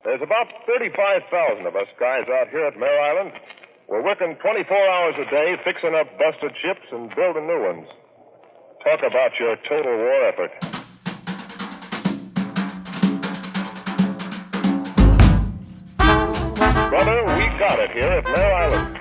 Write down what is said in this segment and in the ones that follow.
There's about 35,000 of us guys out here at Mare Island. We're working 24 hours a day, fixing up busted ships and building new ones. Talk about your total war effort. Brother, we got it here at Mare Island.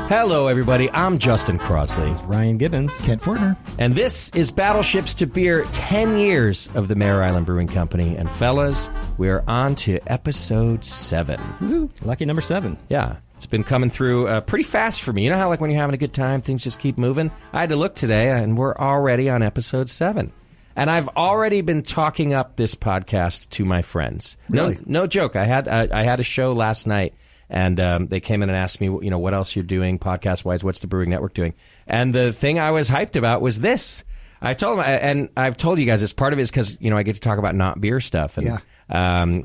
Hello, everybody. I'm Justin Crosley. Ryan Gibbons. Kent Fortner. And this is Battleships to Beer, 10 years of the Mare Island Brewing Company. And fellas, we're on to episode 7. Woo-hoo. Lucky number 7. Yeah. It's been coming through pretty fast for me. You know how, like, when you're having a good time, things just keep moving? I had to look today, and we're already on episode 7. And I've already been talking up this podcast to my friends. Really? No joke. I had a show last night, and they came in and asked me, you know, what else you're doing podcast-wise, what's the Brewing Network doing? And the thing I was hyped about was this. I told them, and I've told you guys, this part of it is because, you know, I get to talk about not beer stuff. And, yeah.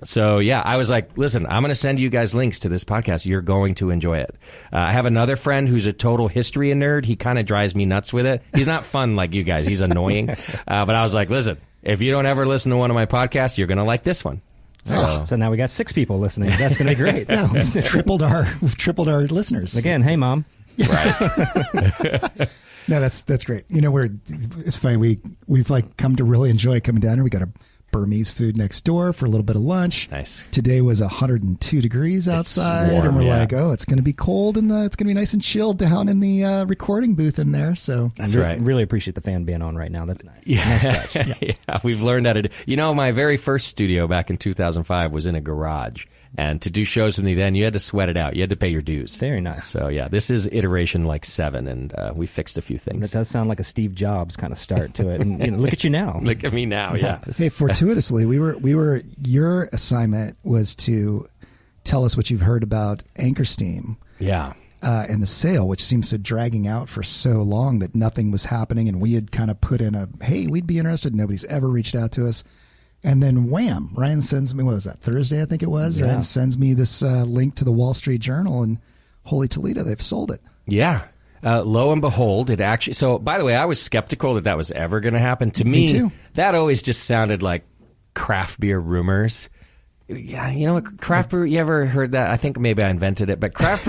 So, yeah, I was like, listen, I'm going to send you guys links to this podcast. You're going to enjoy it. I have another friend who's a total history nerd. He kind of drives me nuts with it. He's not fun like you guys. He's annoying. But I was like, listen, if you don't ever listen to one of my podcasts, you're going to like this one. So now we got 6 people listening. That's going to be great. Yeah, we've tripled our listeners. Again, hey, Mom. Right. No, that's great. You know, it's funny. We've like come to really enjoy coming down here. We got a Burmese food next door for a little bit of lunch. Nice. Today was 102 degrees outside, warm, and we're yeah. like, oh, it's going to be cold, and it's going to be nice and chilled down in the recording booth in there. So That's right. Really appreciate the fan being on right now. That's nice. Yeah. Nice touch. Yeah, we've learned how to do. You know, my very first studio back in 2005 was in a garage. And to do shows with me then, you had to sweat it out. You had to pay your dues. Very nice. So, yeah, this is iteration like 7, and we fixed a few things. It does sound like a Steve Jobs kind of start to it. And you know, look at you now. Look at me now, yeah. Hey, fortuitously, your assignment was to tell us what you've heard about Anchor Steam. Yeah. And the sale, which seems to dragging out for so long that nothing was happening, and we had kind of put in hey, we'd be interested. Nobody's ever reached out to us. And then wham, Ryan sends me, what was that, Thursday I think it was? Yeah. Ryan sends me this link to the Wall Street Journal, and holy Toledo, they've sold it. Yeah. Lo and behold, it actually... So, by the way, I was skeptical that was ever going to happen. To me, too. That always just sounded like craft beer rumors. Yeah, you know what, craft brew, you ever heard that? I think maybe I invented it, but craft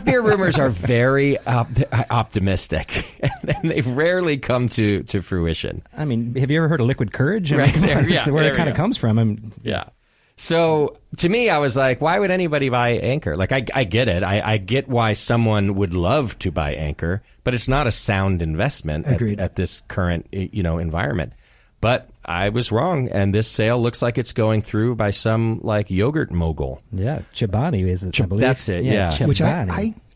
beer rumors are very optimistic, and they rarely come to fruition. I mean, have you ever heard of liquid courage? Right there, yeah, where it kind of comes from. Yeah. So, to me, I was like, why would anybody buy Anchor? Like, I get it. I get why someone would love to buy Anchor, but it's not a sound investment at this current, environment. But I was wrong, and this sale looks like it's going through by some, like, yogurt mogul. Yeah, Chobani is it, I believe. That's it, yeah. Chobani. Which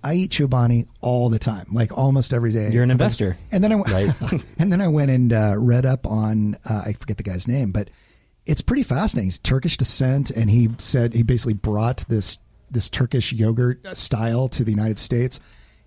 I eat Chobani all the time, like almost every day. You're an investor. And then I went and read up on, I forget the guy's name, but it's pretty fascinating. He's Turkish descent, and he said he basically brought this Turkish yogurt style to the United States,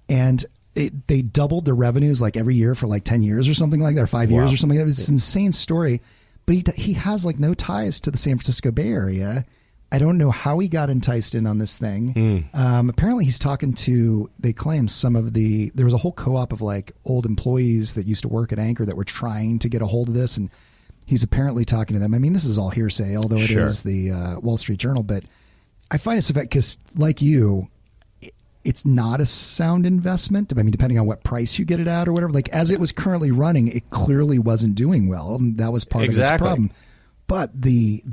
and they doubled their revenues like every year for like 10 years or something like that, or 5 years or something like that. It's an insane story. But he has like no ties to the San Francisco Bay Area. I don't know how he got enticed in on this thing. Apparently he's talking to, they claim there was a whole co-op of like old employees that used to work at Anchor that were trying to get a hold of this. And he's apparently talking to them. I mean, this is all hearsay, although it is the Wall Street Journal. But I find it so fact because like you, it's not a sound investment. I mean, depending on what price you get it at or whatever. Like as it was currently running, it clearly wasn't doing well, and that was part of its problem. But the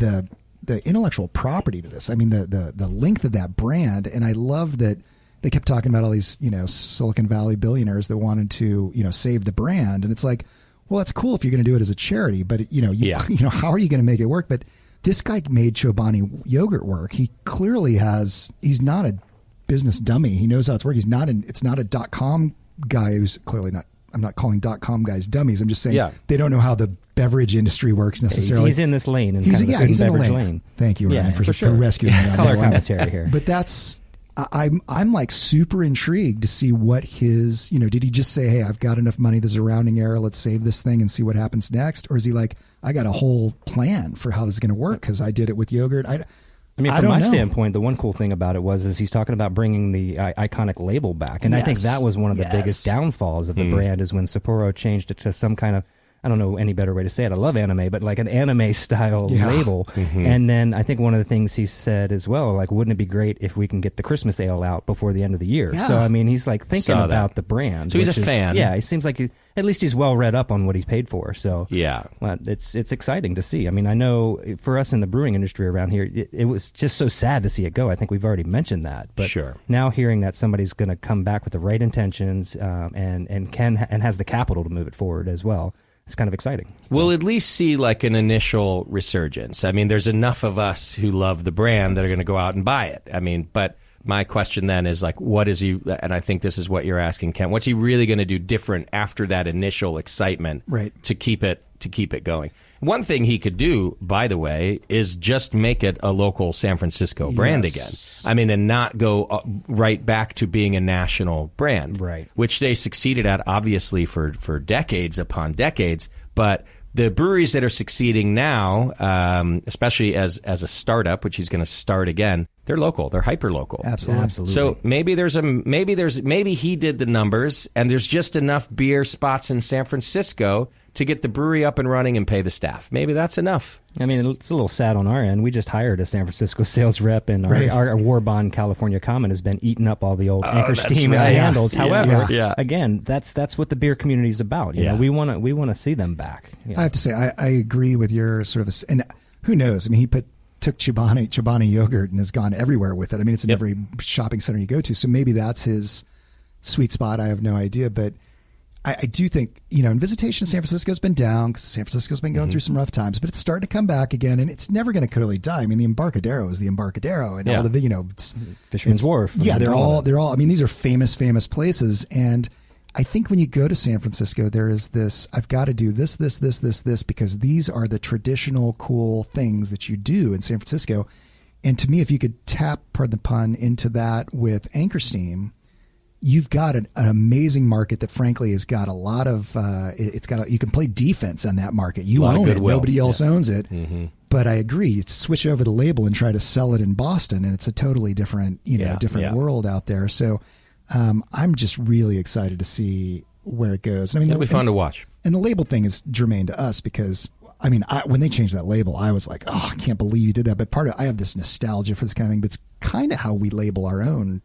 intellectual property to this, I mean, the length of that brand, and I love that they kept talking about all these Silicon Valley billionaires that wanted to save the brand, and it's like, well, that's cool if you're going to do it as a charity, but how are you going to make it work? But this guy made Chobani yogurt work. He clearly he's not a business dummy. He knows how it's working. It's not a .com guy who's clearly not. I'm not calling .com guys dummies. I'm just saying they don't know how the beverage industry works necessarily. He's in this lane. He's in the beverage lane. Thank you, Ryan, for rescuing me on color that commentary here. But I'm like super intrigued to see what his, did he just say, hey, I've got enough money, there's a rounding error, let's save this thing and see what happens next? Or is he like, I got a whole plan for how this is going to work because I did it with yogurt? I mean, from my standpoint, the one cool thing about it is he's talking about bringing the iconic label back. And I think that was one of the biggest downfalls of the brand is when Sapporo changed it to some kind of I don't know any better way to say it. I love anime, but like an anime style label. Mm-hmm. And then I think one of the things he said as well, like, wouldn't it be great if we can get the Christmas ale out before the end of the year? Yeah. So, I mean, he's like thinking about the brand. So he's a fan. Yeah, he seems like at least he's well read up on what he's paid for. So yeah, it's exciting to see. I mean, I know for us in the brewing industry around here, it was just so sad to see it go. I think we've already mentioned that. But now hearing that somebody's going to come back with the right intentions and has the capital to move it forward as well, it's kind of exciting. We'll at least see like an initial resurgence. I mean, there's enough of us who love the brand that are going to go out and buy it. I mean, but my question then is like, what is he, and I think this is what you're asking, Kent, what's he really going to do different after that initial excitement to keep it going? One thing he could do, by the way, is just make it a local San Francisco brand again. I mean, and not go right back to being a national brand, which they succeeded at, obviously, for decades upon decades. But the breweries that are succeeding now, especially as a startup, which he's going to start again, they're local. They're hyper local. Absolutely. So maybe maybe he did the numbers, and there's just enough beer spots in San Francisco to get the brewery up and running and pay the staff. Maybe that's enough. I mean, it's a little sad on our end. We just hired a San Francisco sales rep, and our War Bond California Common has been eating up all the old Anchor Steam handles. However, again, that's what the beer community is about. You know, we want to see them back. You know? I have to say, I agree with your sort of, and who knows? I mean, he took Chobani yogurt and has gone everywhere with it. I mean, it's in every shopping center you go to. So maybe that's his sweet spot. I have no idea, but I do think, you know, and visitation in San Francisco has been down because San Francisco's been going through some rough times, but it's starting to come back again, and it's never going to totally die. I mean, the Embarcadero is the Embarcadero, and all the, you know, Fisherman's Wharf. Yeah, they're all. I mean, these are famous places, and I think when you go to San Francisco, there is this, I've got to do this, because these are the traditional cool things that you do in San Francisco. And to me, if you could tap, pardon the pun, into that with Anchor Steam, you've got an amazing market that frankly has got a lot of, you can play defense on that market. You own it. Nobody else owns it. Mm-hmm. But I agree. You switch over the label and try to sell it in Boston, and it's a totally different, different world out there. So, I'm just really excited to see where it goes. I mean, it'll be fun to watch. And the label thing is germane to us because, I mean, when they changed that label, I was like, oh, I can't believe you did that. But I have this nostalgia for this kind of thing, but it's kind of how we label our own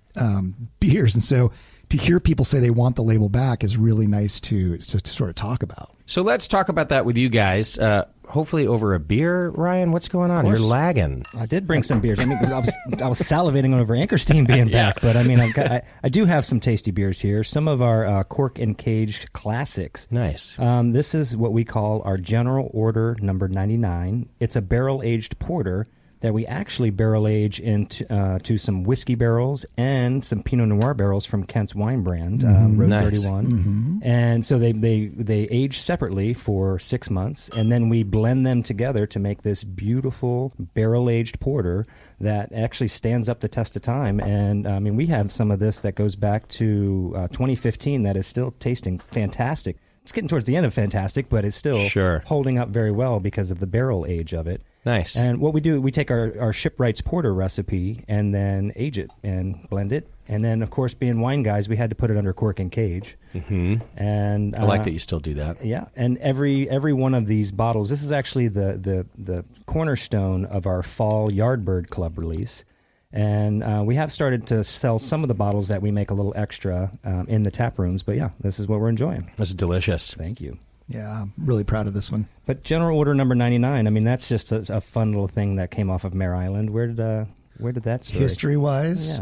beers. And so to hear people say they want the label back is really nice to sort of talk about. So let's talk about that with you guys. Hopefully over a beer, Ryan. What's going on? You're lagging. I did bring some beers. I mean, I was salivating over Anchor Steam being back, but I mean, I do have some tasty beers here. Some of our cork and caged classics. Nice. This is what we call our General Order number 99. It's a barrel aged porter that we actually barrel age into to some whiskey barrels and some Pinot Noir barrels from Kent's wine brand, Road 31. Mm-hmm. And so they age separately for 6 months, and then we blend them together to make this beautiful barrel-aged porter that actually stands up the test of time. And, I mean, we have some of this that goes back to 2015 that is still tasting fantastic. It's getting towards the end of fantastic, but it's still holding up very well because of the barrel age of it. Nice. And what we do, we take our Shipwrights Porter recipe and then age it and blend it. And then, of course, being wine guys, we had to put it under cork and cage. Mm-hmm. And I like that you still do that. Yeah. And every one of these bottles, this is actually the cornerstone of our fall Yardbird Club release. And we have started to sell some of the bottles that we make a little extra in the tap rooms. But yeah, this is what we're enjoying. That's delicious. Thank you. Yeah, I'm really proud of this one. But General Order number 99, I mean, that's just a fun little thing that came off of Mare Island. Where did that start? History-wise,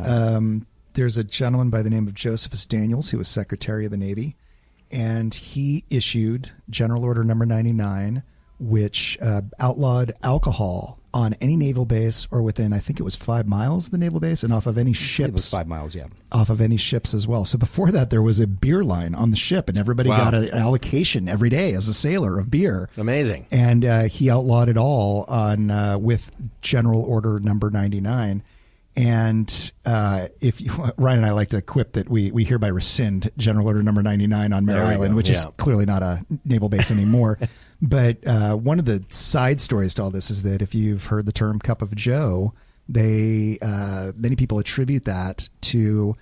there's a gentleman by the name of Josephus Daniels who was Secretary of the Navy, and he issued General Order number 99, which outlawed alcohol on any naval base or within, I think it was 5 miles of the naval base, and off of any ships. It was 5 miles, yeah. Off of any ships as well. So before that, there was a beer line on the ship, and everybody got an allocation every day as a sailor of beer. Amazing. And he outlawed it all on with General Order number 99. And Ryan and I like to quip that we hereby rescind General Order number 99 on Mare Island, which is clearly not a naval base anymore. But one of the side stories to all this is that if you've heard the term Cup of Joe, many people attribute that to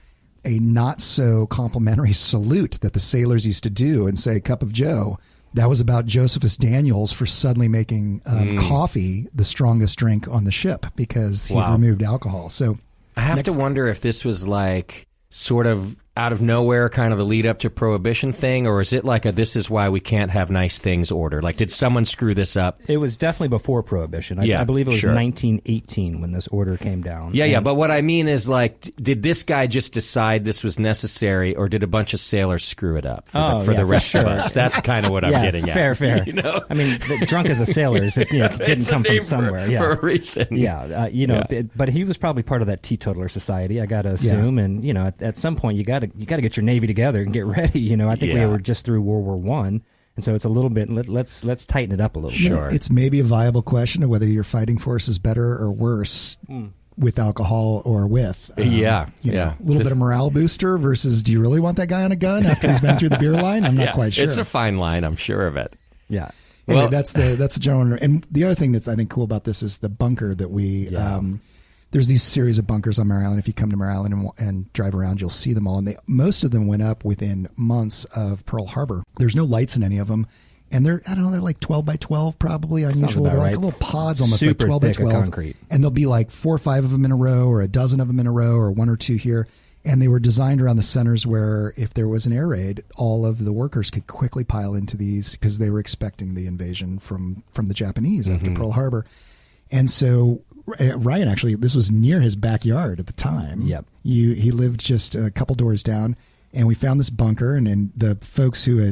a not so complimentary salute that the sailors used to do and say Cup of Joe That was about Josephus Daniels for suddenly making coffee the strongest drink on the ship because he removed alcohol. So I have to wonder if this was like sort of out of nowhere, kind of the lead up to Prohibition thing, or is it like a "this is why we can't have nice things" order? Like, did someone screw this up? It was definitely before Prohibition. I believe it was 1918 when this order came down. Yeah, but what I mean is, like, did this guy just decide this was necessary, or did a bunch of sailors screw it up for the rest of us? That's kind of what I'm getting at. Fair. You know? I mean, drunk as a sailor didn't come from somewhere. For a reason. But he was probably part of that teetotaler society, I got to assume. And, at some point, you got to get your Navy together and get ready. I think we were just through World War I. And so it's a little bit, let's tighten it up a little bit. Sure. It's maybe a viable question of whether your fighting force is better or worse with alcohol or with. A little bit of morale booster versus do you really want that guy on a gun after he's been through the beer line? I'm not quite sure. It's a fine line, I'm sure of it. Yeah. Anyway, that's the general. And the other thing that's, I think, cool about this is the bunker that we... there's these series of bunkers on Mare Island. If you come to Mare Island and drive around, you'll see them all. And most of them went up within months of Pearl Harbor. There's no lights in any of them. And they're like 12 by 12, probably unusual. They're like little pods, almost super like 12 by 12. Concrete. And there'll be like 4 or 5 of them in a row, or a dozen of them in a row, or 1 or 2 here. And they were designed around the centers where if there was an air raid, all of the workers could quickly pile into these because they were expecting the invasion from the Japanese after Pearl Harbor. And so Ryan, actually, this was near his backyard at the time. Yep. He lived just a couple doors down, and we found this bunker, and the folks who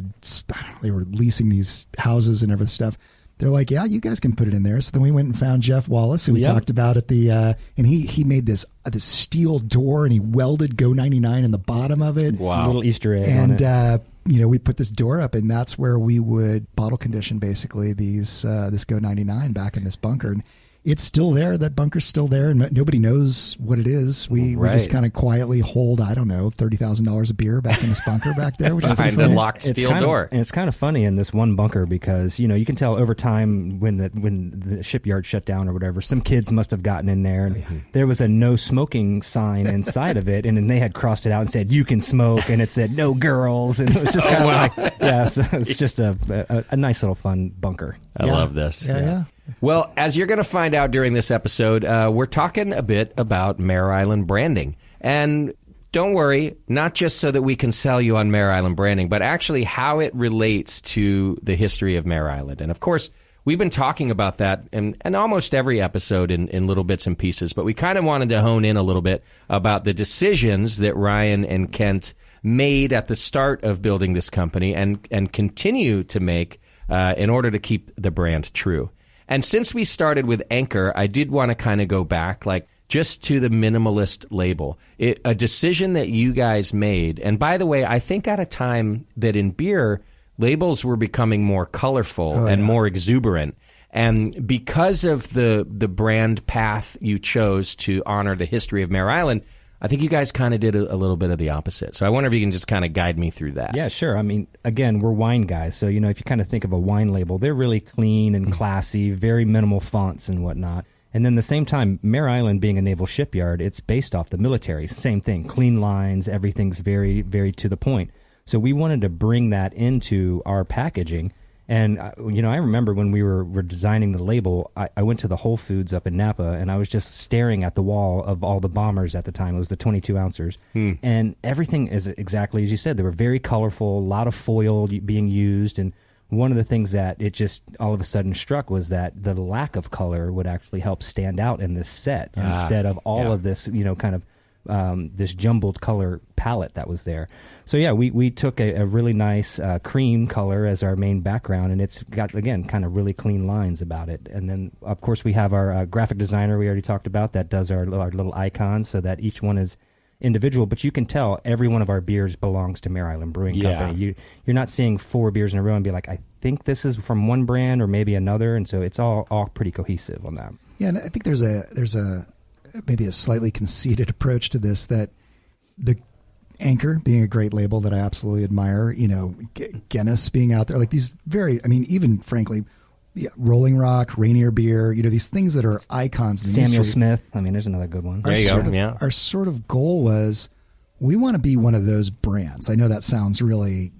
they were leasing these houses and everything stuff, they're like, yeah, you guys can put it in there. So then we went and found Jeff Wallace, who we talked about at the, and he made this steel door, and he welded Go 99 in the bottom of it. Wow. A little Easter egg and, on it. We put this door up, and that's where we would bottle condition basically this Go 99 back in this bunker. And it's still there. That bunker's still there, and nobody knows what it is. We just kind of quietly hold, I don't know, $30,000 of beer back in this bunker back there, which is behind a locked steel door. And it's kind of funny in this one bunker because you can tell over time when the shipyard shut down or whatever, some kids must have gotten in there, and there was a no smoking sign inside of it, and then they had crossed it out and said you can smoke, and it said no girls, and it was just kind of so it's just a nice little fun bunker. I love this. Yeah. Well, as you're going to find out during this episode, we're talking a bit about Mare Island branding. And don't worry, not just so that we can sell you on Mare Island branding, but actually how it relates to the history of Mare Island. And of course, we've been talking about that in almost every episode in little bits and pieces, but we kind of wanted to hone in a little bit about the decisions that Ryan and Kent made at the start of building this company and continue to make in order to keep the brand true. And since we started with Anchor, I did want to kind of go back, just to the minimalist label. A decision that you guys made. And by the way, I think at a time that in beer, labels were becoming more colorful and more exuberant. And because of the brand path you chose to honor the history of Mare Island, I think you guys kind of did a little bit of the opposite. So I wonder if you can just kind of guide me through that. Yeah, sure. I mean, again, we're wine guys. So, if you kind of think of a wine label, they're really clean and classy, very minimal fonts and whatnot. And then at the same time, Mare Island being a naval shipyard, it's based off the military. Same thing, clean lines, everything's very, very to the point. So we wanted to bring that into our packaging. And, I remember when we were designing the label, I went to the Whole Foods up in Napa, and I was just staring at the wall of all the bombers at the time. It was the 22 ounces. And everything is exactly as you said. They were very colorful, a lot of foil being used. And one of the things that it just all of a sudden struck was that the lack of color would actually help stand out in this set instead of all of this, kind of this jumbled color palette that was there. So yeah, we took a really nice cream color as our main background, and it's got, again, kind of really clean lines about it. And then, of course, we have our graphic designer we already talked about that does our little icons so that each one is individual. But you can tell every one of our beers belongs to Mare Island Brewing Company. You're not seeing 4 beers in a row and be like, I think this is from one brand or maybe another. And so it's all pretty cohesive on that. Yeah, and I think there's a maybe a slightly conceited approach to this, that the Anchor being a great label that I absolutely admire, Guinness being out there, like these even frankly, Rolling Rock, Rainier Beer, these things that are icons in the Samuel industry. Smith, there's another good one. There you go. Our sort of goal was, we want to be one of those brands. I know that sounds really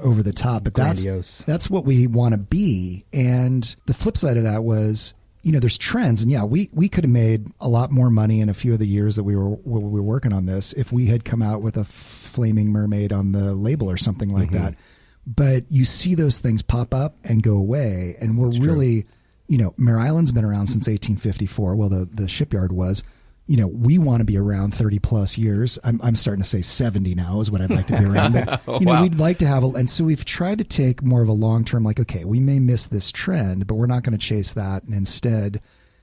over the top, but that's what we want to be. And the flip side of that was, there's trends, and we could have made a lot more money in a few of the years that we were working on this if we had come out with a flaming mermaid on the label or something like that. But you see those things pop up and go away, and we're really, Mare Island's been around since 1854. Well, the shipyard was. We want to be around 30 plus years. I'm starting to say 70 now is what I'd like to be around. But, we'd like to have and so we've tried to take more of a long-term, like, okay, we may miss this trend, but we're not going to chase that. And instead,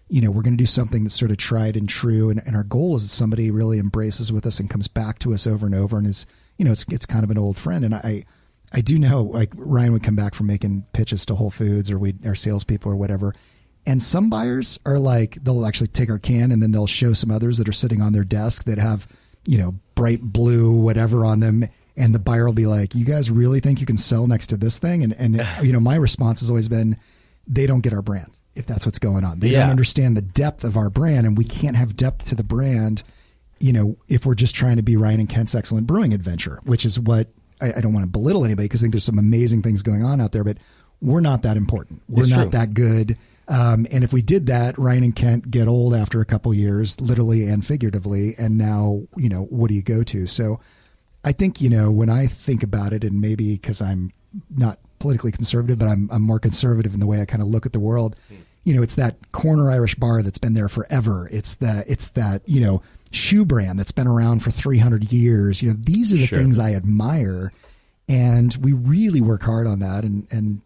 we're going to do something that's sort of tried and true. And our goal is that somebody really embraces with us and comes back to us over and over. And is, it's kind of an old friend. And I do know, like, Ryan would come back from making pitches to Whole Foods or our salespeople or whatever. And some buyers are like, they'll actually take our can and then they'll show some others that are sitting on their desk that have, bright blue, whatever on them. And the buyer will be like, you guys really think you can sell next to this thing? And my response has always been, they don't get our brand, if that's what's going on. They don't understand the depth of our brand, and we can't have depth to the brand, if we're just trying to be Ryan and Kent's Excellent Brewing Adventure, which is what I don't want to belittle anybody because I think there's some amazing things going on out there, but we're not that important. We're not that good. And if we did that, Ryan and Kent get old after a couple years, literally and figuratively. And now, what do you go to? So I think, when I think about it, and maybe because I'm not politically conservative, but I'm more conservative in the way I kind of look at the world, it's that corner Irish bar that's been there forever. It's that, shoe brand that's been around for 300 years. These are the things I admire. And we really work hard on that. And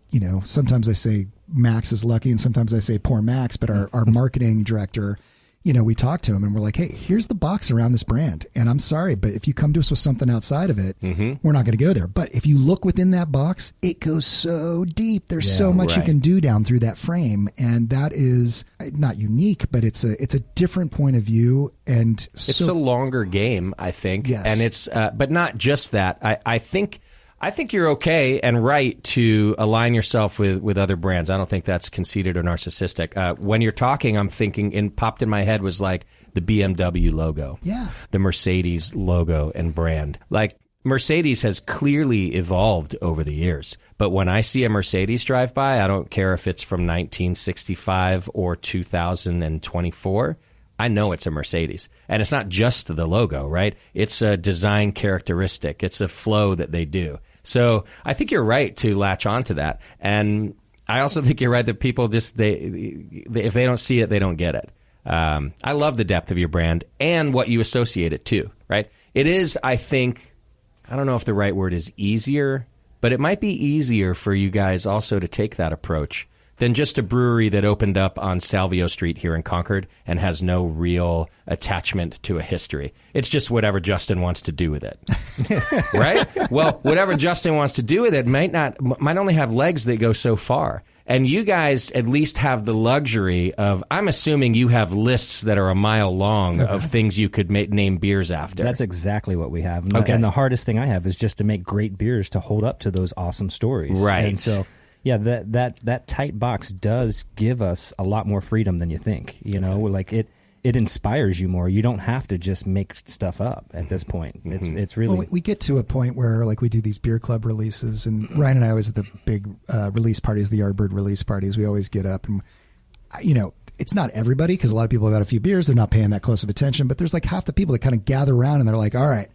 sometimes I say Max is lucky and sometimes I say poor Max, but our marketing director, we talk to him and we're like, hey, here's the box around this brand. And I'm sorry, but if you come to us with something outside of it, we're not going to go there. But if you look within that box, it goes so deep. There's so much you can do down through that frame. And that is not unique, but it's a different point of view. And it's a longer game, I think. Yes. And it's, but not just that. I think you're okay and right to align yourself with other brands. I don't think that's conceited or narcissistic. When you're talking, I'm thinking, popped in my head was like the BMW logo, the Mercedes logo and brand. Like Mercedes has clearly evolved over the years, but when I see a Mercedes drive by, I don't care if it's from 1965 or 2024. I know it's a Mercedes. And it's not just the logo, right? It's a design characteristic. It's a flow that they do. So I think you're right to latch onto that. And I also think you're right that people just, if they don't see it, they don't get it. I love the depth of your brand and what you associate it to, right? It is, I think, I don't know if the right word is easier, but it might be easier for you guys also to take that approach than just a brewery that opened up on Salvio Street here in Concord and has no real attachment to a history. It's just whatever Justin wants to do with it. Right? Well, whatever Justin wants to do with it might only have legs that go so far. And you guys at least have the luxury of, I'm assuming you have lists that are a mile long of things you could name beers after. That's exactly what we have. Okay. And the hardest thing I have is just to make great beers to hold up to those awesome stories. Right. And so, yeah, that tight box does give us a lot more freedom than you think. Like it inspires you more. You don't have to just make stuff up at this point. It's really... Well, we get to a point where, like, we do these beer club releases, and Ryan and I always at the big release parties, the Yardbird release parties, we always get up and, it's not everybody because a lot of people have had a few beers. They're not paying that close of attention, but there's like half the people that kind of gather around and they're like, all right,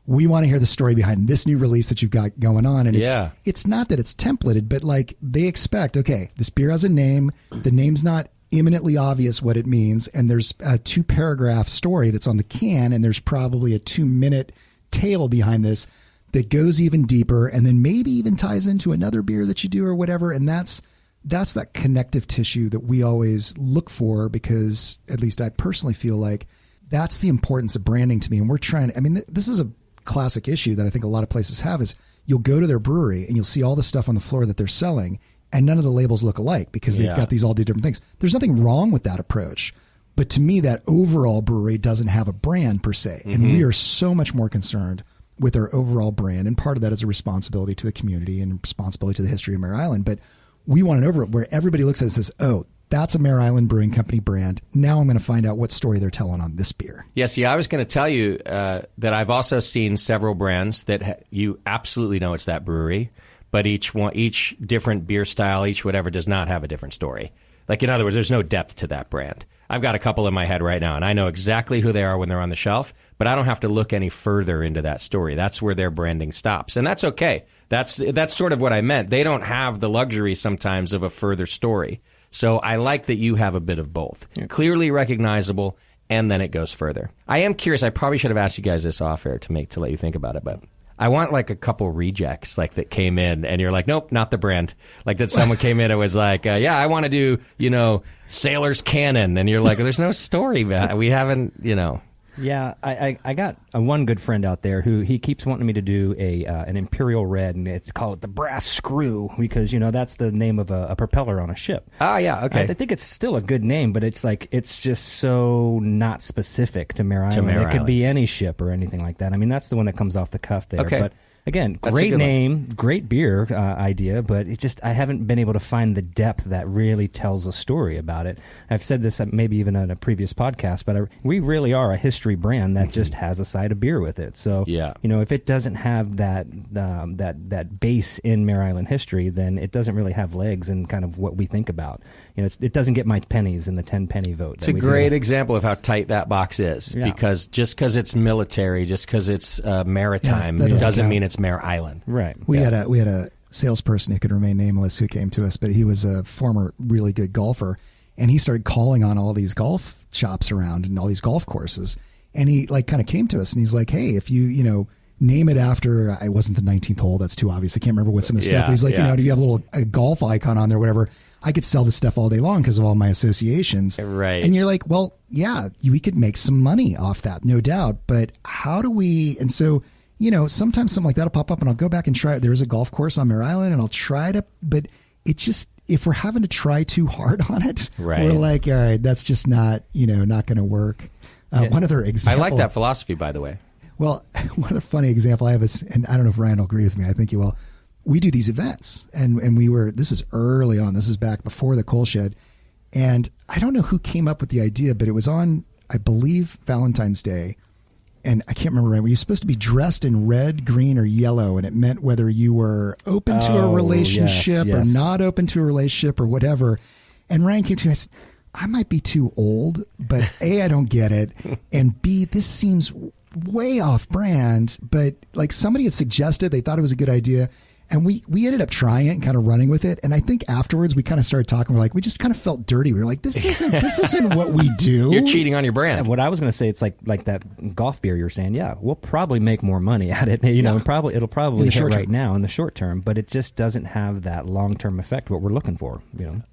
we want to hear the story behind this new release that you've got going on. And it's not that it's templated, but like they expect, okay, this beer has a name. The name's not imminently obvious what it means. And there's a 2-paragraph story that's on the can. And there's probably a 2-minute tale behind this that goes even deeper and then maybe even ties into another beer that you do or whatever. And that's that connective tissue that we always look for, because at least I personally feel like that's the importance of branding to me. And we're trying to, this is a classic issue that I think a lot of places have, is you'll go to their brewery and you'll see all the stuff on the floor that they're selling and none of the labels look alike because they've got these all different things. There's nothing wrong with that approach. But to me, that overall brewery doesn't have a brand per se. And we are so much more concerned with our overall brand. And part of that is a responsibility to the community and responsibility to the history of Mare Island. But we want an overall where everybody looks at it and says, oh, that's a Mare Island Brewing Company brand. Now I'm going to find out what story they're telling on this beer. Yeah, see, I was going to tell you that I've also seen several brands that you absolutely know it's that brewery, but each different beer style, each whatever, does not have a different story. Like, in other words, there's no depth to that brand. I've got a couple in my head right now, and I know exactly who they are when they're on the shelf, but I don't have to look any further into that story. That's where their branding stops, and that's okay. That's sort of what I meant. They don't have the luxury sometimes of a further story. So I like that you have a bit of both. Yeah. Clearly recognizable, and then it goes further. I am curious. I probably should have asked you guys this off air to let you think about it, but I want like a couple rejects like that came in, and you're like, nope, not the brand. Like that someone came in and was like, yeah, I want to do, Sailor's Cannon, and you're like, there's no story, man. We haven't, Yeah, I got one good friend out there who he keeps wanting me to do an Imperial Red, and it's called the Brass Screw because that's the name of a propeller on a ship. Oh yeah, okay. I think it's still a good name, but it's just so not specific to Mare Island. It could be any ship or anything like that. I mean, that's the one that comes off the cuff there. Okay. But again, great name, great beer idea, but I haven't been able to find the depth that really tells a story about it. I've said this maybe even on a previous podcast, but we really are a history brand that just has a side of beer with it. So, if it doesn't have that base in Mare Island history, then it doesn't really have legs in kind of what we think about. It doesn't get my pennies in the 10-penny vote. It's a great example of how tight that box is, because just because it's military, just because it's maritime, it doesn't mean it's Mare Island. Right. We had a salesperson who could remain nameless who came to us, but he was a former really good golfer, and he started calling on all these golf shops around and all these golf courses, and he kind of came to us and he's like, hey, if you name it after, I wasn't the 19th hole, that's too obvious, I can't remember what some of the stuff, but he's like, if you have a golf icon on there, whatever, I could sell this stuff all day long because of all my associations. Right. And you're like, well, yeah, we could make some money off that, no doubt. But how do we? And so, sometimes something like that will pop up and I'll go back and try it. There's a golf course on Mare Island and I'll try to, but it just, if we're having to try too hard on it, we're like, all right, that's just not, not going to work. One other example. I like that philosophy, by the way. Well, one other funny example I have is, and I don't know if Ryan will agree with me, I think he will. We do these events, and this is early on. This is back before the coal shed. And I don't know who came up with the idea, but it was on, I believe, Valentine's Day. And I can't remember, were you supposed to be dressed in red, green, or yellow? And it meant whether you were open to a relationship or not open to a relationship or whatever. And Ryan came to me and said, I might be too old, but A, I don't get it. And B, this seems way off brand. But somebody had suggested, they thought it was a good idea. And we ended up trying it and kind of running with it. And I think afterwards we kind of started talking. We're like, we just kind of felt dirty. We were like, this isn't what we do. You're cheating on your brand. And what I was going to say, it's like that golf beer you're saying. Yeah, we'll probably make more money at it. It'll probably hit right now in the short term, but it just doesn't have that long term effect. What we're looking for,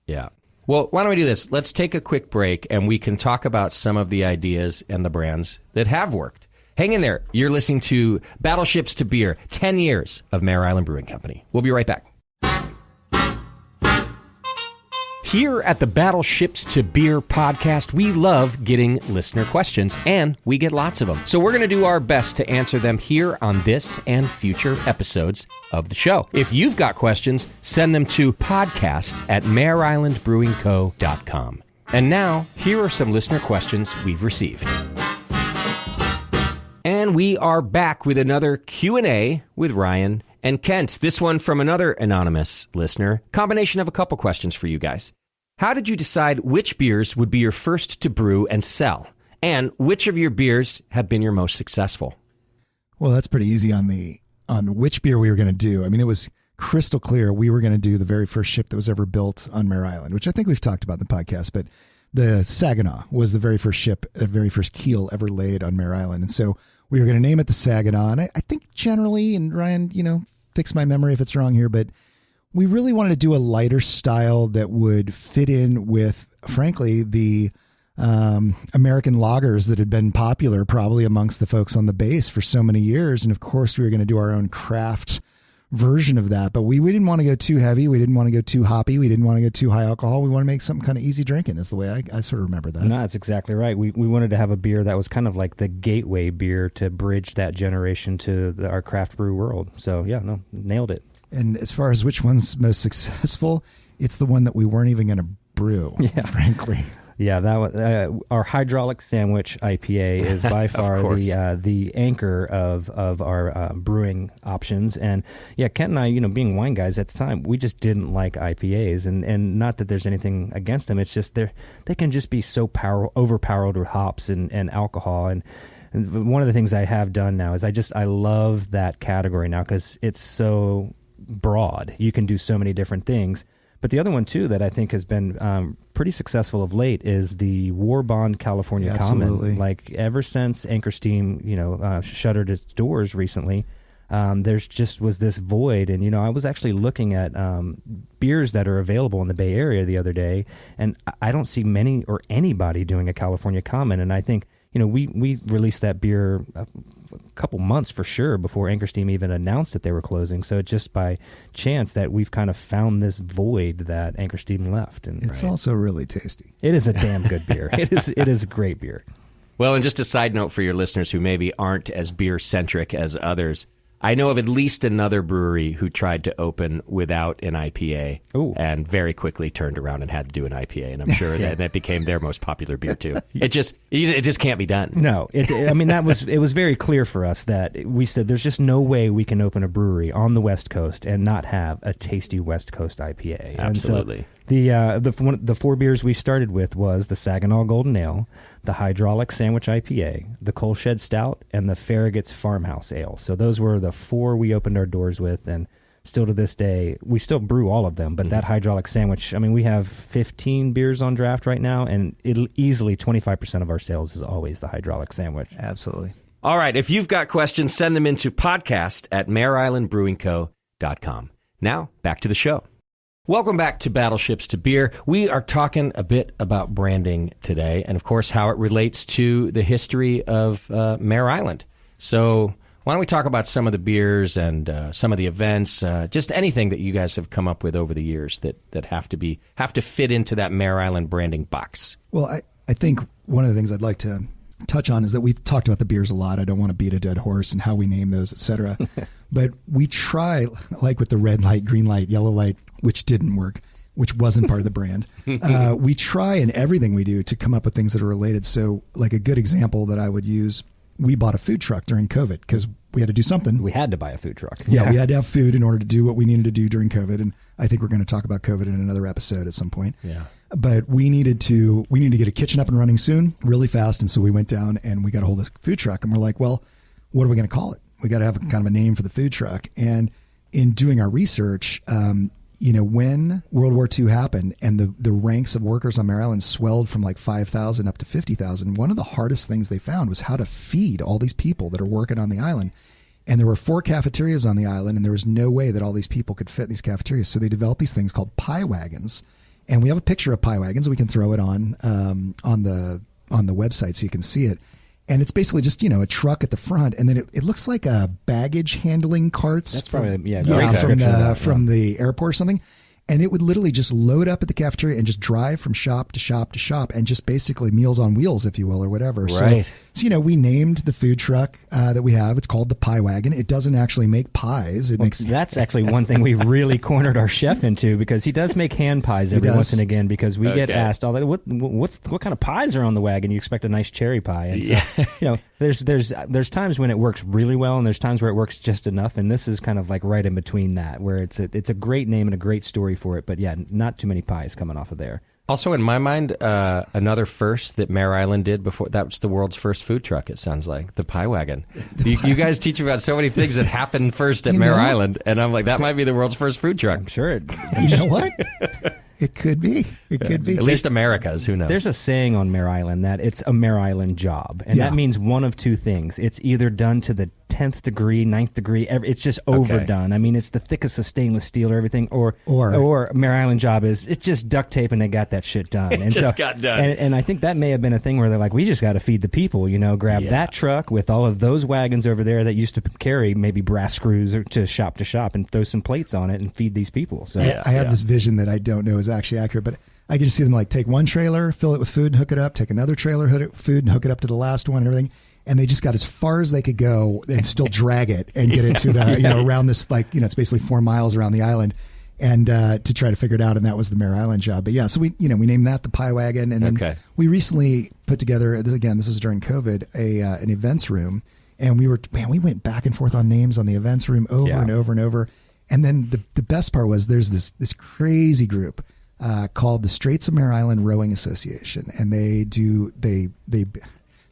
Yeah. Well, why don't we do this? Let's take a quick break, and we can talk about some of the ideas and the brands that have worked. Hang in there. You're listening to Battleships to Beer, 10 years of Mare Island Brewing Company. We'll be right back. Here at the Battleships to Beer podcast, we love getting listener questions, and we get lots of them. So we're going to do our best to answer them here on this and future episodes of the show. If you've got questions, send them to podcast@mareislandbrewingco.com. And now, here are some listener questions we've received. And we are back with another Q&A with Ryan and Kent. This one from another anonymous listener. Combination of a couple questions for you guys. How did you decide which beers would be your first to brew and sell? And which of your beers have been your most successful? Well, that's pretty easy on which beer we were going to do. I mean, it was crystal clear we were going to do the very first ship that was ever built on Mare Island, which I think we've talked about in the podcast, but the Saginaw was the very first ship, the very first keel ever laid on Mare Island. And so we were going to name it the Saginaw. And I think generally, and Ryan, fix my memory if it's wrong here, but we really wanted to do a lighter style that would fit in with, frankly, the American lagers that had been popular probably amongst the folks on the base for so many years. And of course, we were going to do our own craft version of that, but we didn't want to go too heavy. We didn't want to go too hoppy. We didn't want to go too high alcohol. We want to make something kind of easy drinking is the way I sort of remember that. No, that's exactly right. We wanted to have a beer that was kind of like the gateway beer to bridge that generation to our craft brew world. So nailed it. And as far as which one's most successful, it's the one that we weren't even going to brew, frankly. Yeah, that was our hydraulic sandwich IPA is by far the anchor of our brewing options. And yeah, Kent and I, being wine guys at the time, we just didn't like IPAs, and not that there's anything against them. It's just they can just be so overpowered with hops and alcohol. And one of the things I have done now is I love that category now because it's so broad. You can do so many different things. But the other one, too, that I think has been pretty successful of late is the War Bond California Common. Like, ever since Anchor Steam, shuttered its doors recently, there's just was this void. And, I was actually looking at beers that are available in the Bay Area the other day, and I don't see many or anybody doing a California Common. And I think, we released that beer a couple months for sure before Anchor Steam even announced that they were closing. So just by chance that we've kind of found this void that Anchor Steam left. And it's also really tasty. It is a damn good beer. It is a great beer. Well, and just a side note for your listeners who maybe aren't as beer-centric as others, I know of at least another brewery who tried to open without an IPA and very quickly turned around and had to do an IPA, and I'm sure that became their most popular beer too. It just can't be done. No, it was very clear for us that we said there's just no way we can open a brewery on the West Coast and not have a tasty West Coast IPA. Absolutely. And so the four beers we started with was the Saginaw Golden Ale, the Hydraulic Sandwich IPA, the Coal Shed Stout, and the Farragut's Farmhouse Ale. So those were the four we opened our doors with, and still to this day, we still brew all of them. But that Hydraulic Sandwich, we have 15 beers on draft right now, and easily 25% of our sales is always the Hydraulic Sandwich. Absolutely. All right, if you've got questions, send them into podcast@mareislandbrewingco.com. Now, back to the show. Welcome back to Battleships to Beer. We are talking a bit about branding today and, of course, how it relates to the history of Mare Island. So why don't we talk about some of the beers and some of the events, just anything that you guys have come up with over the years that have to fit into that Mare Island branding box? Well, I think one of the things I'd like to touch on is that we've talked about the beers a lot. I don't want to beat a dead horse and how we name those, et cetera. But we try, like with the red light, green light, yellow light, which didn't work, which wasn't part of the brand. We try in everything we do to come up with things that are related. So like a good example that I would use, we bought a food truck during COVID because we had to do something. We had to buy a food truck. Yeah, we had to have food in order to do what we needed to do during COVID. And I think we're going to talk about COVID in another episode at some point. Yeah. But we needed to get a kitchen up and running soon, really fast. And so we went down and we got a hold of this food truck and we're like, well, what are we going to call it? We got to have kind of a name for the food truck. And in doing our research, when World War II happened and the ranks of workers on Mare Island swelled from like 5,000 up to 50,000, one of the hardest things they found was how to feed all these people that are working on the island. And there were 4 cafeterias on the island, and there was no way that all these people could fit in these cafeterias. So they developed these things called pie wagons. And we have a picture of pie wagons. We can throw it on the website so you can see it. And it's basically just, a truck at the front, and then it looks like a baggage handling carts. That's probably, from the airport or something. And it would literally just load up at the cafeteria and just drive from shop to shop to shop and just basically Meals on Wheels, if you will, or whatever. Right. So we named the food truck that we have. It's called the Pie Wagon. It doesn't actually make pies. That's actually one thing we really cornered our chef into, because he does make hand pies every once and again, because we get asked all that, what kind of pies are on the wagon? You expect a nice cherry pie. And so, there's times when it works really well and there's times where it works just enough. And this is kind of like right in between that, where it's a great name and a great story for it. But yeah, not too many pies coming off of there. Also, in my mind, another first that Mare Island did before, that was the world's first food truck, it sounds like, the Pie Wagon. You guys teach me about so many things that happened first at Mare Island, and I'm like, that might be the world's first food truck. I'm sure it. You know what? It could be. It could be. At least America's, who knows? There's a saying on Mare Island that it's a Mare Island job, and that means one of two things. It's either done to the 10th degree, 9th degree, it's just overdone. I mean, it's the thickest of stainless steel or everything, or Mare Island job is, it's just duct tape and they got that shit done. It just got done. And I think that may have been a thing where they're like, we just got to feed the people, grab that truck with all of those wagons over there that used to carry maybe brass screws to shop and throw some plates on it and feed these people. So I have this vision that I don't know is actually accurate, but I can just see them like take one trailer, fill it with food and hook it up, take another trailer, food and hook it up to the last one and everything. And they just got as far as they could go and still drag it and get into the, around this, it's basically 4 miles around the island. and to try to figure it out. And that was the Mare Island job. But yeah, so we named that the Pie Wagon. And then we recently put together, again, this was during COVID, an events room. And we went back and forth on names on the events room over and over and over. And then the best part was there's this crazy group called the Straits of Mare Island Rowing Association. And they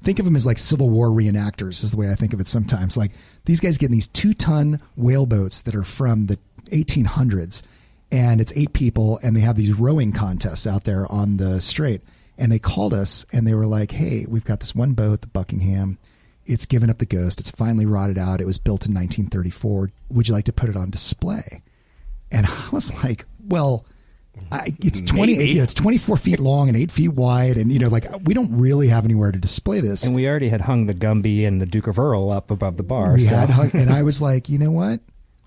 think of them as like Civil War reenactors is the way I think of it sometimes. Like these guys get in these 2-ton whaleboats that are from the 1800s, and it's 8 people, and they have these rowing contests out there on the strait. And they called us and they were like, hey, we've got this one boat, the Buckingham. It's given up the ghost. It's finally rotted out. It was built in 1934. Would you like to put it on display? And I was like, well, it's 24 feet long and 8 feet wide. And, we don't really have anywhere to display this. And we already had hung the Gumby and the Duke of Earl up above the bar. And I was like, you know what?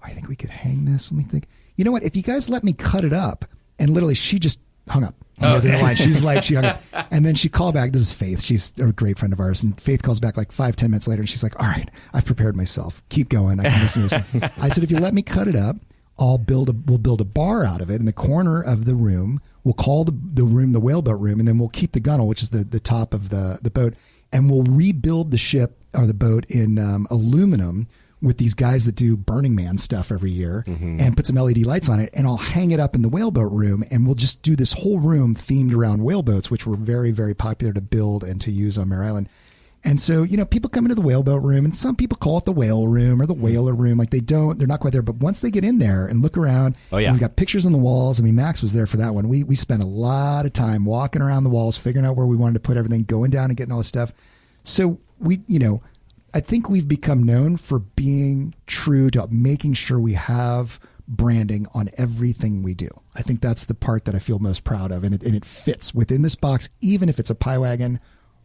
I think we could hang this. Let me think. You know what? If you guys let me cut it up, and literally she just hung up. On the other line. She's like, she hung up. And then she called back. This is Faith. She's a great friend of ours. And Faith calls back like 5-10 minutes later. And she's like, all right, I've prepared myself. Keep going. I can listen to this. I said, if you let me cut it up, we'll build a bar out of it in the corner of the room. We'll call the room the whaleboat room. And then we'll keep the gunnel, which is the top of the boat. And we'll rebuild the ship or the boat in aluminum with these guys that do Burning Man stuff every year and put some LED lights on it. And I'll hang it up in the whaleboat room, and we'll just do this whole room themed around whaleboats, which were very, very popular to build and to use on Mare Island. And so, people come into the whaleboat room, and some people call it the whale room or the whaler room. Like they're not quite there. But once they get in there and look around, and we got pictures on the walls. I mean, Max was there for that one. We spent a lot of time walking around the walls, figuring out where we wanted to put everything, going down and getting all this stuff. So I think we've become known for being true to making sure we have branding on everything we do. I think that's the part that I feel most proud of. And it fits within this box, even if it's a Pie Wagon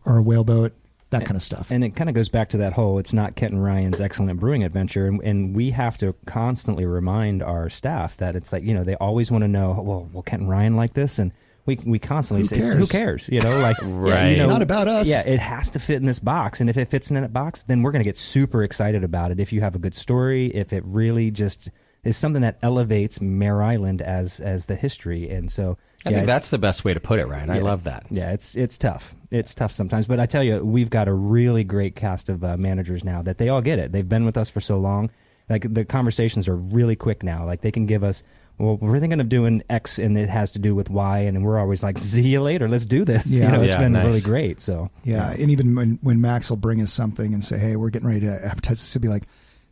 or a whaleboat, that kind of stuff. And it kind of goes back to that whole, it's not Kent and Ryan's excellent brewing adventure. And we have to constantly remind our staff that it's like, they always want to know, well, will Kent and Ryan like this? And we constantly say, who cares? Right. It's not about us. Yeah, it has to fit in this box. And if it fits in that box, then we're going to get super excited about it. If you have a good story, if it really just is something that elevates Mare Island as the history. And so I think that's the best way to put it, Ryan. I love that. Yeah, it's tough. It's tough sometimes. But I tell you, we've got a really great cast of managers now that they all get it. They've been with us for so long. Like the conversations are really quick now. Like they can give us, well, we're thinking of doing X and it has to do with Y, and we're always like, see you later, let's do this. Yeah. It's been really great. So and even when Max will bring us something and say, hey, we're getting ready to advertise this, he'll be like,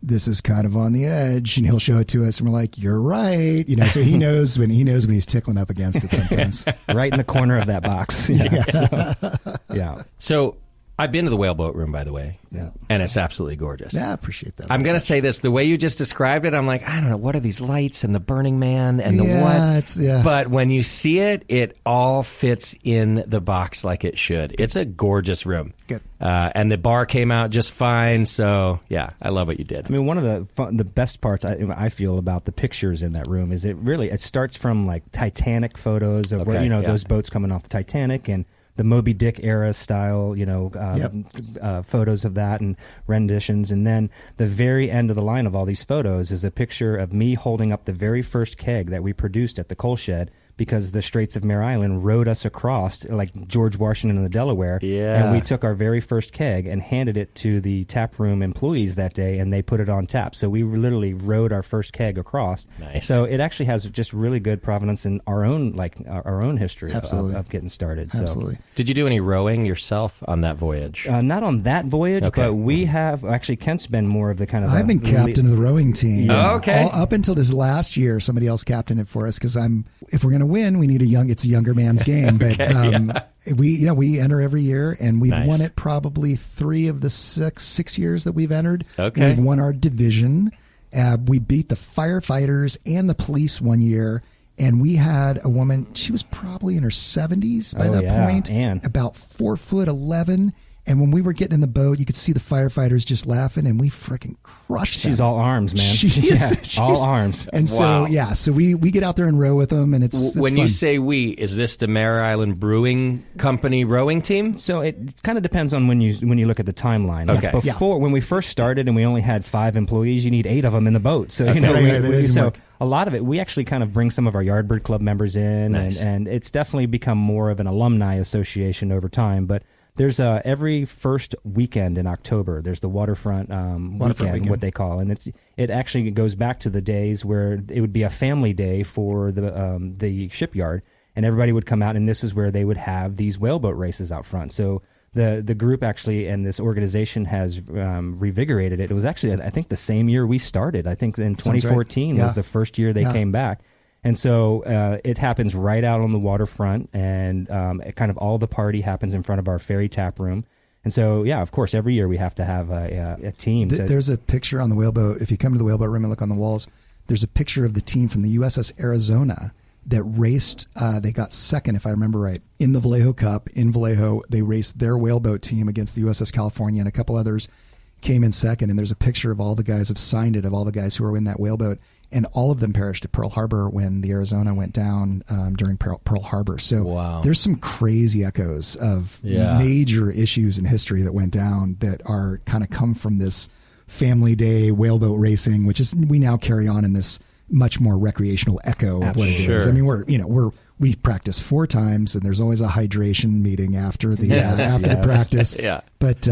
this is kind of on the edge, and he'll show it to us, and we're like, you're right. So he knows when he's tickling up against it sometimes. Right in the corner of that box. Yeah. So I've been to the whaleboat room, by the way, and it's absolutely gorgeous. Yeah, I appreciate that. I'm going to say this. The way you just described it, I'm like, I don't know, what are these lights and the Burning Man and the what? But when you see it, it all fits in the box like it should. Good. It's a gorgeous room. Good. And the bar came out just fine, so yeah, I love what you did. I mean, one of the best parts I feel about the pictures in that room is it starts from like Titanic photos of those boats coming off the Titanic and the Moby Dick era style, photos of that and renditions. And then the very end of the line of all these photos is a picture of me holding up the very first keg that we produced at the coal shed, because the Straits of Mare Island rowed us across, like George Washington and the Delaware. Yeah. And we took our very first keg and handed it to the tap room employees that day, and they put it on tap. So we literally rowed our first keg across. Nice. So it actually has just really good provenance in our own history of getting started. Absolutely. So, did you do any rowing yourself on that voyage? Not on that voyage, but we have. Actually, Kent's been more of the kind of. I've been captain of the rowing team. Yeah. Oh, okay. Up until this last year, somebody else captained it for us, because if we're going to win, we need it's a younger man's game. But we enter every year, and we've won it probably 3 of the 6 years that we've entered. Okay. We've won our division. We beat the firefighters and the police one year, and we had a woman, she was probably in her 70s by that point, Anne. about 4'11", And when we were getting in the boat, you could see the firefighters just laughing, and we freaking crushed them. She's all arms, man. She's all arms. And wow. so we get out there and row with them, and it's when fun. you say we, is this the Mare Island Brewing Company rowing team? So it kind of depends on when you look at the timeline. Okay. When we first started and we only had 5 employees, you need 8 of them in the boat. So a lot of it, we actually kind of bring some of our Yardbird Club members in, nice. and it's definitely become more of an alumni association over time. But there's every first weekend in October, there's the waterfront weekend, what they call, and it actually goes back to the days where it would be a family day for the shipyard, and everybody would come out, and this is where they would have these whaleboat races out front. So the group actually and this organization has revigorated it. It was actually, I think, the same year we started. I think in 2014 was the first year they came back. And so it happens right out on the waterfront, and kind of all the party happens in front of our ferry tap room. And so, yeah, of course, every year we have to have a team. There's a picture on the whaleboat. If you come to the whaleboat room and look on the walls, there's a picture of the team from the USS Arizona that raced. They got second, if I remember right, in the Vallejo Cup in Vallejo. They raced their whaleboat team against the USS California, and a couple others came in second. And there's a picture of all the guys have signed it, of all the guys who were in that whaleboat. And all of them perished at Pearl Harbor when the Arizona went down during Pearl Harbor. So there's some crazy echoes of major issues in history that went down that are kind of come from this family day whaleboat racing, which is we now carry on in this much more recreational echo of what it is. I mean, we practice 4 times, and there's always a hydration meeting after the the practice. But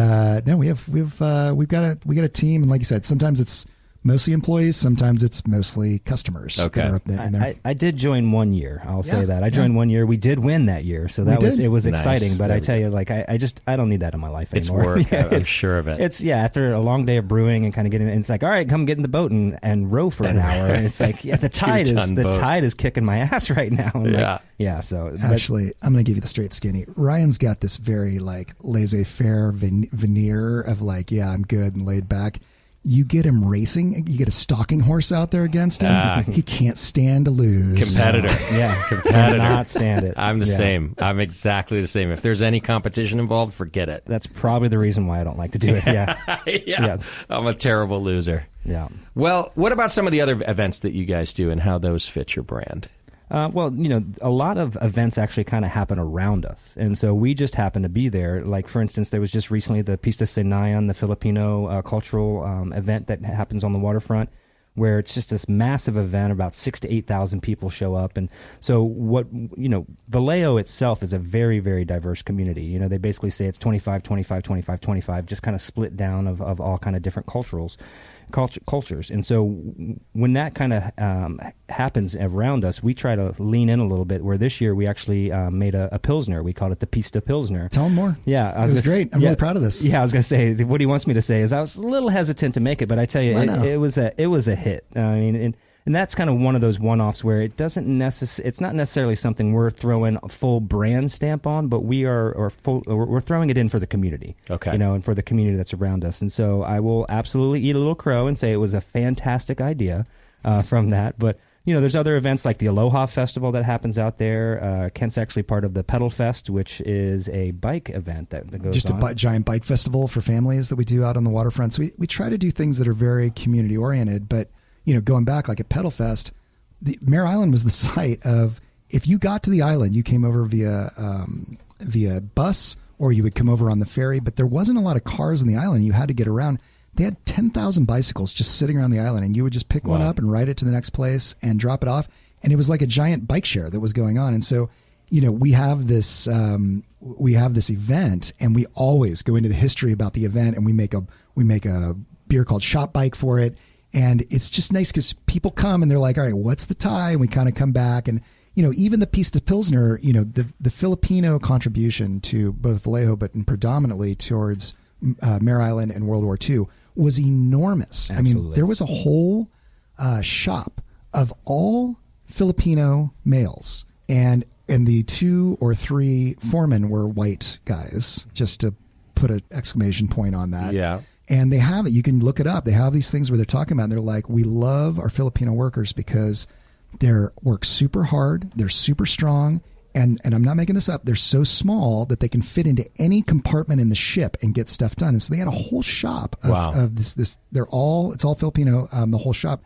no, we've got a team, and like you said, sometimes it's mostly employees, sometimes it's mostly customers. Okay. That are up there. I did join 1 year. I'll say that I joined 1 year. We did win that year, so it was exciting. But I tell you, like I don't need that in my life anymore. It's work. I'm sure of it. It's after a long day of brewing and kind of getting, it's like, all right, come get in the boat and row for an hour. And it's like, the tide is kicking my ass right now. And So actually, I'm going to give you the straight skinny. Ryan's got this very like laissez-faire veneer of like, I'm good and laid back. You get him racing, you get a stalking horse out there against him, he can't stand to lose. Competitor. Competitor. Cannot stand it. I'm the same. I'm exactly the same. If there's any competition involved, forget it. That's probably the reason why I don't like to do it. I'm a terrible loser. Yeah. Well, what about some of the other events that you guys do and how those fit your brand? Well, a lot of events actually kind of happen around us. And so we just happen to be there. Like, for instance, there was just recently the Pista Senayan, the Filipino cultural event that happens on the waterfront, where it's just this massive event. About 6,000 to 8,000 people show up. And so Vallejo itself is a very, very diverse community. They basically say it's 25, 25, 25, 25, just kind of split down of all kind of different cultures. And so when that kind of happens around us, we try to lean in a little bit, where this year we actually made a Pilsner. We called it the Pista Pilsner. Tell them more. Yeah. It was great. I'm really proud of this. Yeah, I was going to say, what he wants me to say is I was a little hesitant to make it, but I tell you, it was a hit. I mean, and that's kind of one of those one-offs where it doesn't it's not necessarily something we're throwing a full brand stamp on, but we're throwing it in for the community. Okay. And for the community that's around us. And so I will absolutely eat a little crow and say it was a fantastic idea from that. But there's other events like the Aloha Festival that happens out there. Kent's actually part of the Pedal Fest, which is a bike event that goes just on. A giant bike festival for families that we do out on the waterfront. So we try to do things that are very community oriented, but going back, like at Pedal Fest, the Mare Island was the site of, if you got to the island, you came over via bus, or you would come over on the ferry, but there wasn't a lot of cars on the island. You had to get around. They had 10,000 bicycles just sitting around the island, and you would just pick one up and ride it to the next place and drop it off. And it was like a giant bike share that was going on. And so, we have this event, and we always go into the history about the event, and we make a beer called Shop Bike for it. And it's just nice because people come and they're like, all right, what's the tie? And we kind of come back. And, even the Pista Pilsner, the Filipino contribution to both Vallejo, but predominantly towards Mare Island and World War II was enormous. Absolutely. I mean, there was a whole shop of all Filipino males. And the 2 or 3 foremen were white guys, just to put an exclamation point on that. Yeah. And they have it. You can look it up. They have these things where they're talking about, and they're like, we love our Filipino workers because they work super hard. They're super strong. And I'm not making this up. They're so small that they can fit into any compartment in the ship and get stuff done. And so they had a whole shop of this. It's all Filipino, the whole shop.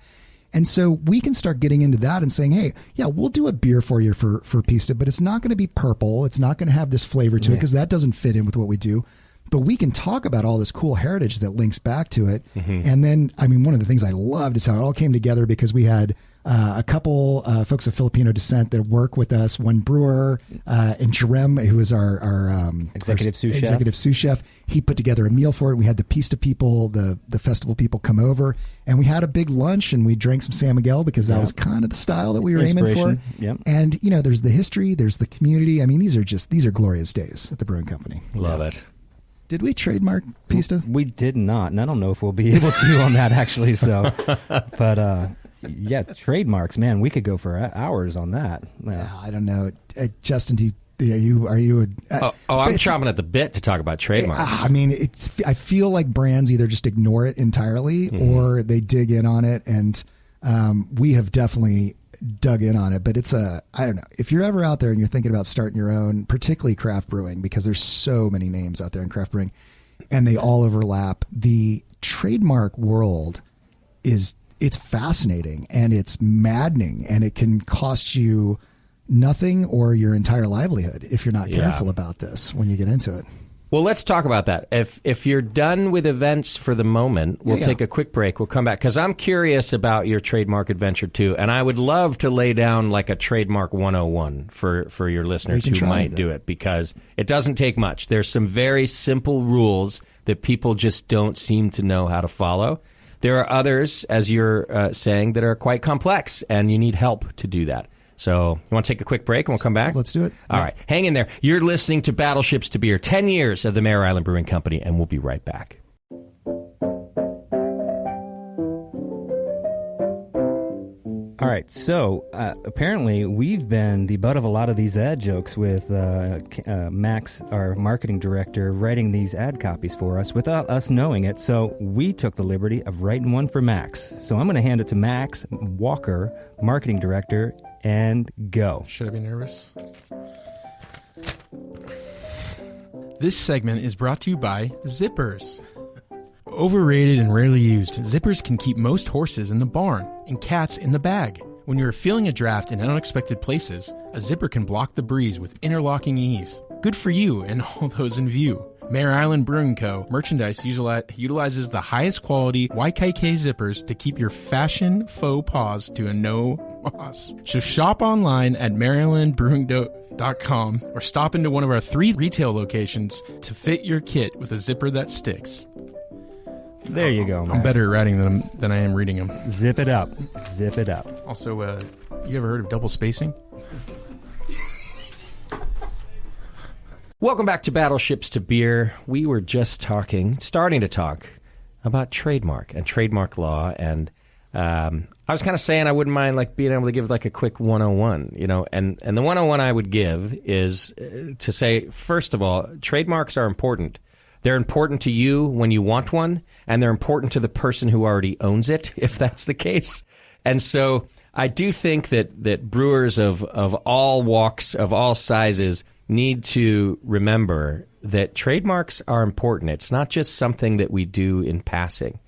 And so we can start getting into that and saying, hey, yeah, we'll do a beer for you for Pista, but it's not going to be purple. It's not going to have this flavor to it because that doesn't fit in with what we do. But we can talk about all this cool heritage that links back to it. Mm-hmm. And then, I mean, one of the things I loved is how it all came together because we had a couple folks of Filipino descent that work with us. One brewer, and Jerem, who is our executive sous chef. He put together a meal for it. We had the Pista people, the festival people come over, and we had a big lunch and we drank some San Miguel because that was kind of the style that we were aiming for. Yep. And, you know, there's the history, there's the community. I mean, these are glorious days at the Brewing Company. Love it. Did we trademark Pista? We did not, and I don't know if we'll be able to on that actually. So, but yeah, trademarks, man, we could go for hours on that. Yeah, I don't know, Justin. Are you? I'm chomping at the bit to talk about trademarks. I mean, I feel like brands either just ignore it entirely or they dig in on it, and we have definitely dug in on it. But I don't know, if you're ever out there and you're thinking about starting your own, particularly craft brewing, because there's so many names out there in craft brewing and they all overlap. The trademark world it's fascinating and it's maddening, and it can cost you nothing or your entire livelihood if you're not careful about this when you get into it. Well, let's talk about that. If you're done with events for the moment, we'll take a quick break. We'll come back because I'm curious about your trademark adventure too, and I would love to lay down like a trademark 101 for your listeners who might do it, because it doesn't take much. There's some very simple rules that people just don't seem to know how to follow. There are others, as you're saying, that are quite complex, and you need help to do that. So you want to take a quick break and we'll come back? Let's do it. All right. Hang in there. You're listening to Battleships to Beer, 10 years of the Mare Island Brewing Company, and we'll be right back. All right, so apparently we've been the butt of a lot of these ad jokes with Max, our marketing director, writing these ad copies for us without us knowing it. So we took the liberty of writing one for Max. So I'm going to hand it to Max Walker, marketing director, and go. Should I be nervous? This segment is brought to you by zippers. Overrated and rarely used, zippers can keep most horses in the barn and cats in the bag. When you're feeling a draft in unexpected places, a zipper can block the breeze with interlocking ease. Good for you and all those in view. Mare Island Brewing Co. merchandise utilizes the highest quality YKK zippers to keep your fashion faux pas to a no loss. So shop online at marylandbrewing.com or stop into one of our 3 retail locations to fit your kit with a zipper that sticks. There you go, Max. I'm better at writing them than I am reading them. Zip it up. Zip it up. Also, you ever heard of double spacing? Welcome back to Battleships to Beer. We were just starting to talk about trademark and trademark law, and I was kind of saying I wouldn't mind like being able to give like a quick 101, you know, and the 101 I would give is to say, first of all, trademarks are important. They're important to you when you want one, and they're important to the person who already owns it, if that's the case. And so I do think that brewers of all walks, of all sizes, need to remember that trademarks are important. It's not just something that we do in passing.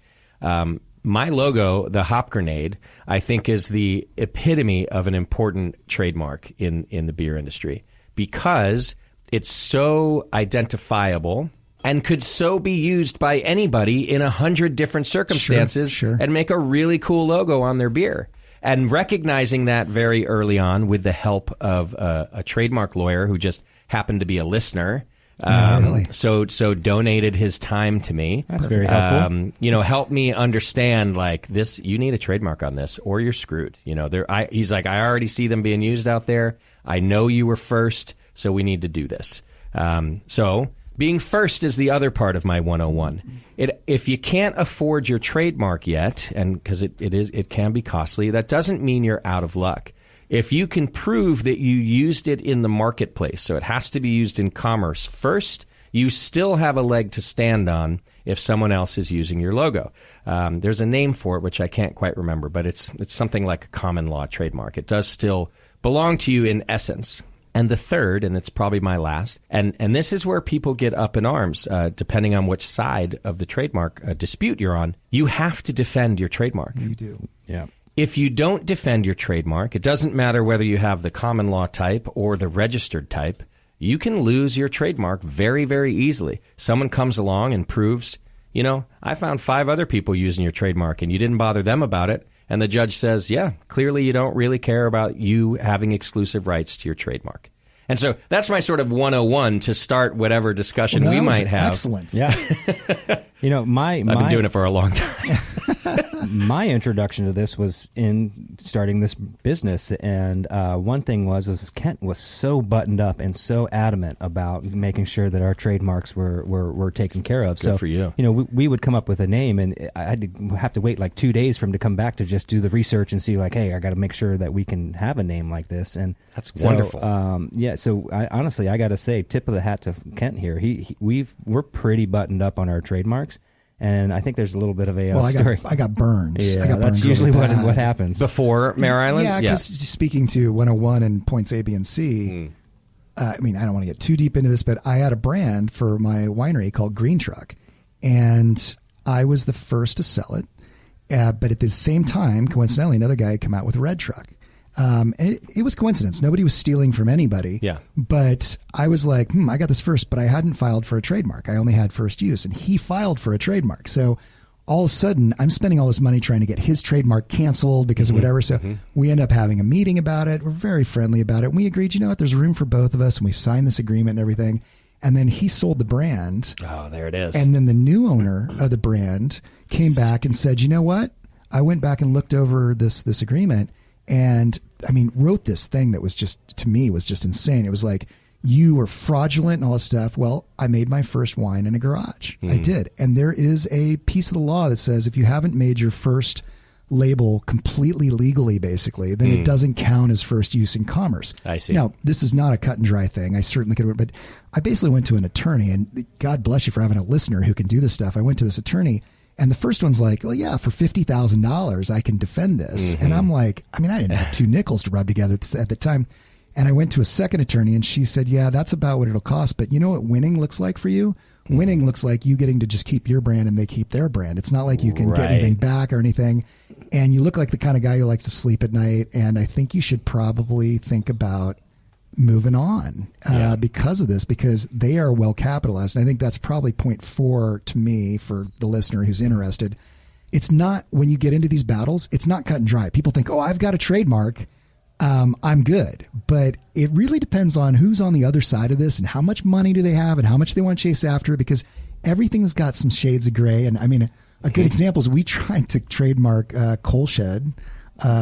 My logo, the Hop Grenade, I think is the epitome of an important trademark in the beer industry because it's so identifiable and could so be used by anybody in 100 different circumstances sure. and make a really cool logo on their beer. And recognizing that very early on with the help of a trademark lawyer who just happened to be a listener. Really? So donated his time to me. That's very helpful. Helped me understand like this, you need a trademark on this or you're screwed. You know, he's like, I already see them being used out there. I know you were first, so we need to do this. So being first is the other part of my 101. If you can't afford your trademark yet, and because it can be costly, that doesn't mean you're out of luck. If you can prove that you used it in the marketplace, so it has to be used in commerce first, you still have a leg to stand on if someone else is using your logo. There's a name for it, which I can't quite remember, but it's something like a common law trademark. It does still belong to you in essence. And the third, and it's probably my last, and this is where people get up in arms, depending on which side of the trademark dispute you're on, you have to defend your trademark. You do. Yeah. If you don't defend your trademark, it doesn't matter whether you have the common law type or the registered type, you can lose your trademark very, very easily. Someone comes along and proves, I found 5 other people using your trademark and you didn't bother them about it. And the judge says, yeah, clearly you don't really care about you having exclusive rights to your trademark. And so that's my sort of 101 to start whatever discussion we might have. Excellent. Yeah. I've been doing it for a long time. My introduction to this was in starting this business, and one thing was Kent was so buttoned up and so adamant about making sure that our trademarks were taken care of. Good for you. We would come up with a name, and I had to have to wait like 2 days for him to come back to just do the research and see like, hey, I got to make sure that we can have a name like this. And that's wonderful. So honestly, I got to say, tip of the hat to Kent here. We're pretty buttoned up on our trademarks. And I think there's a little bit of a story. I got burned. Yeah, I got that's burned usually really what happens. Before Mare Island? Yeah, because speaking to 101 and points A, B, and C, I don't want to get too deep into this, but I had a brand for my winery called Green Truck, and I was the first to sell it. But at the same time, coincidentally, another guy had come out with Red Truck. And it was coincidence. Nobody was stealing from anybody. Yeah. But I was like, I got this first, but I hadn't filed for a trademark. I only had first use. And he filed for a trademark. So all of a sudden, I'm spending all this money trying to get his trademark canceled because of whatever. So we end up having a meeting about it. We're very friendly about it. And we agreed, there's room for both of us. And we signed this agreement and everything. And then he sold the brand. Oh, there it is. And then the new owner of the brand came back and said, you know what? I went back and looked over this agreement. And wrote this thing that was to me was just insane. It was like, you were fraudulent and all this stuff. Well, I made my first wine in a garage. I did. And there is a piece of the law that says if you haven't made your first label completely legally, basically, then it doesn't count as first use in commerce. I see. Now, this is not a cut and dry thing. I certainly could have, but I basically went to an attorney, and God bless you for having a listener who can do this stuff. I went to this attorney. And the first one's like, well, yeah, for $50,000, I can defend this. And I'm like, I didn't have 2 nickels to rub together at the time. And I went to a second attorney, and she said, yeah, that's about what it'll cost. But you know what winning looks like for you? Winning looks like you getting to just keep your brand and they keep their brand. It's not like you can get anything back or anything. And you look like the kind of guy who likes to sleep at night. And I think you should probably think about moving on because of this, because they are well capitalized. And I think that's probably point 4 to me for the listener who's interested. It's not, when you get into these battles, it's not cut and dry. People think, oh, I've got a trademark. I'm good. But it really depends on who's on the other side of this and how much money do they have and how much they want to chase after it, because everything's got some shades of gray. And a good example is we tried to trademark Coal Shed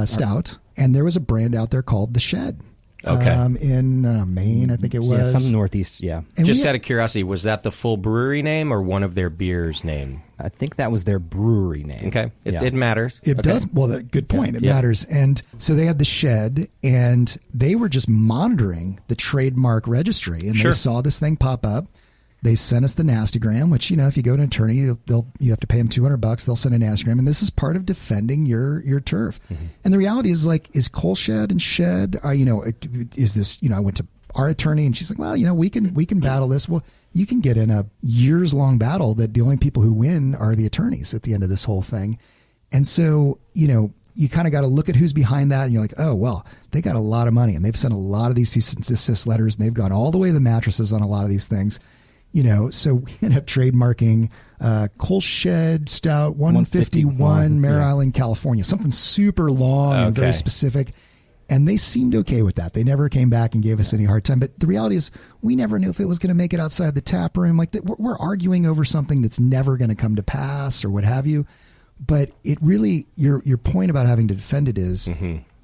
Stout, and there was a brand out there called The Shed. Okay. In Maine, I think it was. Yeah, something northeast, yeah. And just out of curiosity, was that the full brewery name or one of their beers' name? I think that was their brewery name. Okay. It matters. It does. Well, good point. It matters. And so they had The Shed, and they were just monitoring the trademark registry, and they saw this thing pop up. They sent us the nastygram, which, if you go to an attorney, you have to pay them $200. They'll send a nastygram. And this is part of defending your turf. And the reality is, like, is Coal Shed and Shed, is this, I went to our attorney and she's like, well, we can battle this. Well, you can get in a years long battle that the only people who win are the attorneys at the end of this whole thing. And so, you kind of got to look at who's behind that. And you're like, oh, well, they got a lot of money and they've sent a lot of these cease and desist letters, and they've gone all the way to the mattresses on a lot of these things. So we ended up trademarking Coal Shed Stout 151 Mare Island, California, something super long and very specific. And they seemed okay with that. They never came back and gave us any hard time. But the reality is we never knew if it was going to make it outside the tap room. Like, we're arguing over something that's never going to come to pass or what have you. But it really, your point about having to defend it is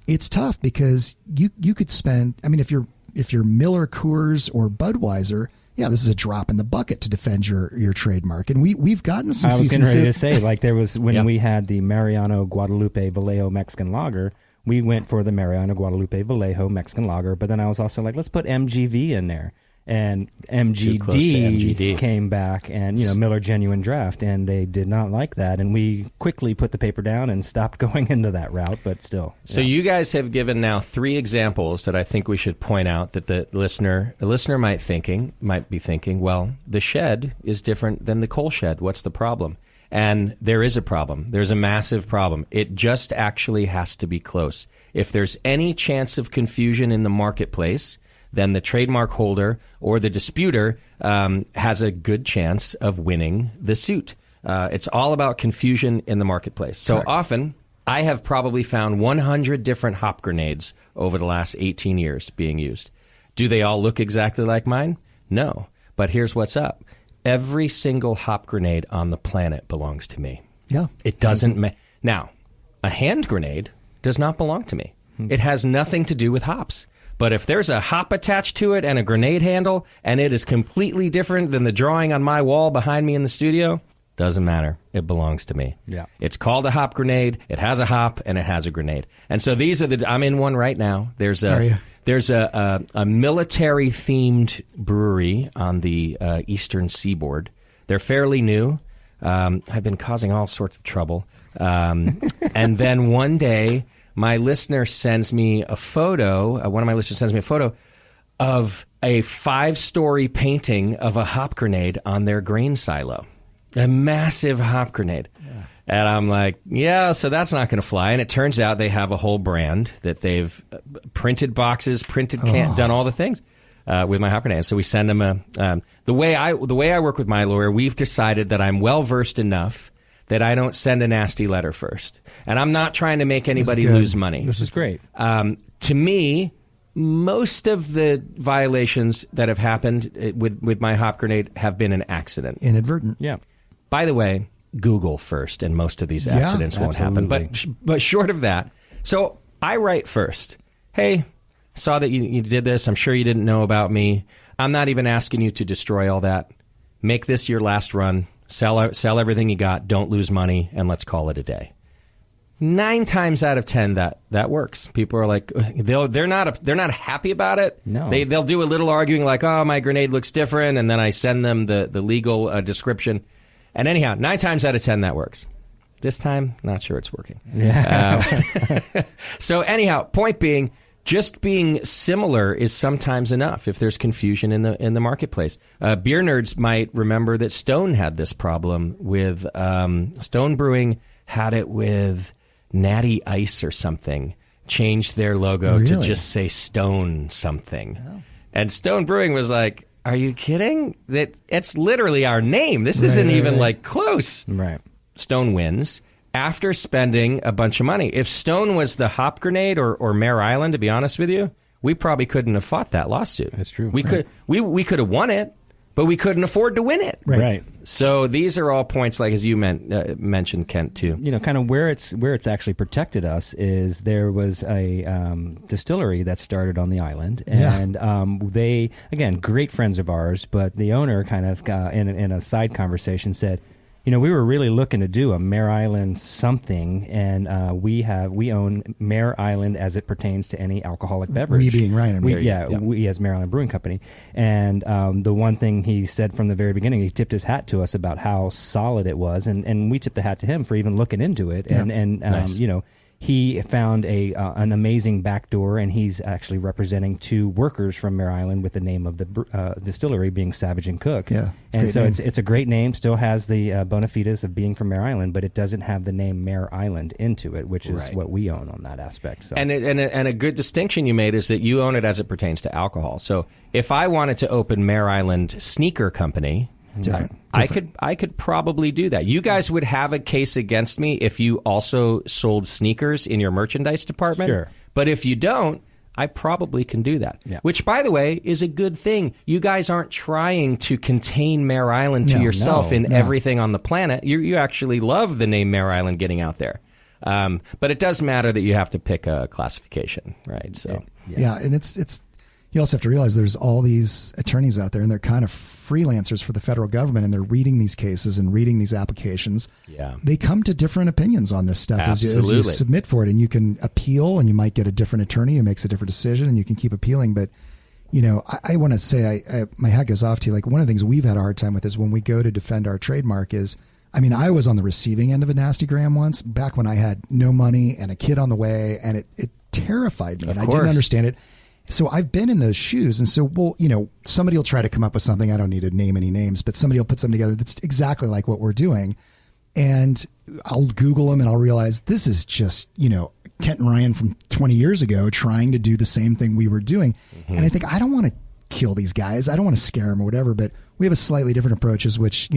it's tough, because you could spend, if you're Miller, Coors, or Budweiser, yeah, this is a drop in the bucket to defend your trademark. And we've gotten some. I was getting ready to say, like, there was when we had the Mariano Guadalupe Vallejo Mexican Lager, we went for the Mariano Guadalupe Vallejo Mexican Lager, but then I was also like, let's put MGV in there. And Too close to MGD. came back and, Miller Genuine Draft, and they did not like that. And we quickly put the paper down and stopped going into that route, but still. So you guys have given now 3 examples that I think we should point out that the listener might be thinking, well, the shed is different than the coal shed. What's the problem? And there is a problem. There's a massive problem. It just actually has to be close. If there's any chance of confusion in the marketplace, then the trademark holder or the disputer has a good chance of winning the suit. It's all about confusion in the marketplace. So Correct. Often, I have probably found 100 different hop grenades over the last 18 years being used. Do they all look exactly like mine? No. But here's what's up. Every single hop grenade on the planet belongs to me. Yeah. It doesn't Now, a hand grenade does not belong to me. It has nothing to do with hops. But if there's a hop attached to it and a grenade handle, and it is completely different than the drawing on my wall behind me in the studio, doesn't matter. It belongs to me. Yeah. It's called a hop grenade. It has a hop, and it has a grenade. And so these are I'm in one right now. There's a military-themed brewery on the eastern seaboard. They're fairly new. I've been causing all sorts of trouble. And then one day, my listener sends me a photo. One of my listeners sends me a photo of a 5-story painting of a hop grenade on their grain silo. A massive hop grenade. Yeah. And I'm like, yeah, so that's not going to fly. And it turns out they have a whole brand that they've printed boxes, done all the things with my hop grenade. So we send them the way I work with my lawyer, we've decided that I'm well-versed enough that I don't send a nasty letter first. And I'm not trying to make anybody lose money. This is great. To me, most of the violations that have happened with my hop grenade have been an accident. Inadvertent. Yeah. By the way, Google first, and most of these accidents won't happen. But short of that, so I write first. Hey, saw that you did this. I'm sure you didn't know about me. I'm not even asking you to destroy all that. Make this your last run. Sell everything you got. Don't lose money, and let's call it a day. 9 times out of 10, that works. People are like, they're not happy about it. No, they'll do a little arguing, like, oh, my grenade looks different, and then I send them the legal description. And anyhow, 9 times out of 10, that works. This time, not sure it's working. Yeah. So anyhow, point being, just being similar is sometimes enough if there's confusion in the marketplace. Beer nerds might remember that Stone had this problem with Stone Brewing had it with Natty Ice or something. Changed their logo to just say Stone something. Oh. And Stone Brewing was like, are you kidding? It's literally our name. This isn't even like close. Right. Stone wins after spending a bunch of money. If Stone was the hop grenade or Mare Island, to be honest with you, we probably couldn't have fought that lawsuit. That's true. We could have won it, but we couldn't afford to win it. Right. So these are all points, like as you mentioned, Kent, too. Kind of where it's actually protected us is there was a distillery that started on the island, and they, again, great friends of ours, but the owner kind of in a side conversation said, we were really looking to do a Mare Island something, and we own Mare Island as it pertains to any alcoholic beverage. We being Ryan and we as Mare Island Brewing Company. And the one thing he said from the very beginning, he tipped his hat to us about how solid it was, and we tipped the hat to him for even looking into it. Yeah. And nice. He found an amazing back door, and he's actually representing 2 workers from Mare Island with the name of the distillery being Savage and Cook. Yeah, and so it's a great name. Still has the bona fides of being from Mare Island, but it doesn't have the name Mare Island into it, which is what we own on that aspect. So. And a good distinction you made is that you own it as it pertains to alcohol. So if I wanted to open Mare Island Sneaker Company. Different. I could probably do that. You guys would have a case against me if you also sold sneakers in your merchandise department. Sure. But if you don't, I probably can do that. Yeah. Which, by the way, is a good thing. You guys aren't trying to contain Mare Island to yourself in everything on the planet. You actually love the name Mare Island getting out there. But it does matter that you have to pick a classification, right? So yeah, and it's you also have to realize there's all these attorneys out there, and they're kind of freelancers for the federal government, and they're reading these cases and reading these applications. Yeah. They come to different opinions on this stuff as you submit for it, and you can appeal, and you might get a different attorney who makes a different decision, and you can keep appealing. But I want to say my hat goes off to you. Like, one of the things we've had a hard time with is when we go to defend our trademark is, I was on the receiving end of a nasty gram once back when I had no money and a kid on the way, and it terrified me, and I didn't understand it. So I've been in those shoes. And so, somebody will try to come up with something. I don't need to name any names, but somebody will put something together that's exactly like what we're doing. And I'll Google them and I'll realize this is just, Kent and Ryan from 20 years ago trying to do the same thing we were doing. Mm-hmm. And I think I don't want to kill these guys. I don't want to scare them or whatever, but we have a slightly different approach, which,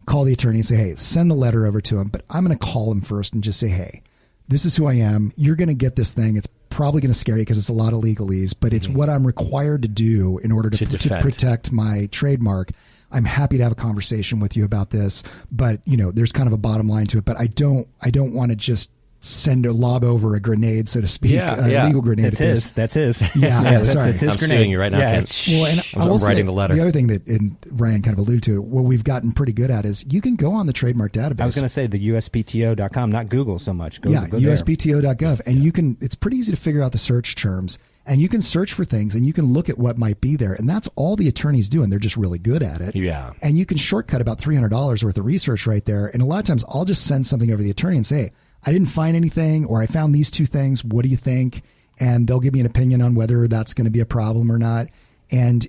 call the attorney and say, hey, send the letter over to him. But I'm going to call him first and just say, hey, this is who I am. You're going to get this thing. It's probably going to scare you because it's a lot of legalese, but it's what I'm required to do in order to protect my trademark. I'm happy to have a conversation with you about this, but there's kind of a bottom line to it. But I don't want to just send a lob over a grenade, so to speak, legal grenade. That's his. Yeah, sorry. That's his I'm grenade. suing you right now, Kent. Well, and I'm writing the letter. The other thing that Ryan kind of alluded to, what we've gotten pretty good at is you can go on the trademark database. I was going to say the USPTO.com, not Google so much. Go USPTO.gov, and it's pretty easy to figure out the search terms, and you can search for things, and you can look at what might be there, and that's all the attorneys do, and they're just really good at it. Yeah. And you can shortcut about $300 worth of research right there, and a lot of times I'll just send something over to the attorney and say, hey, I didn't find anything, or I found these two things. What do you think? And they'll give me an opinion on whether that's going to be a problem or not. And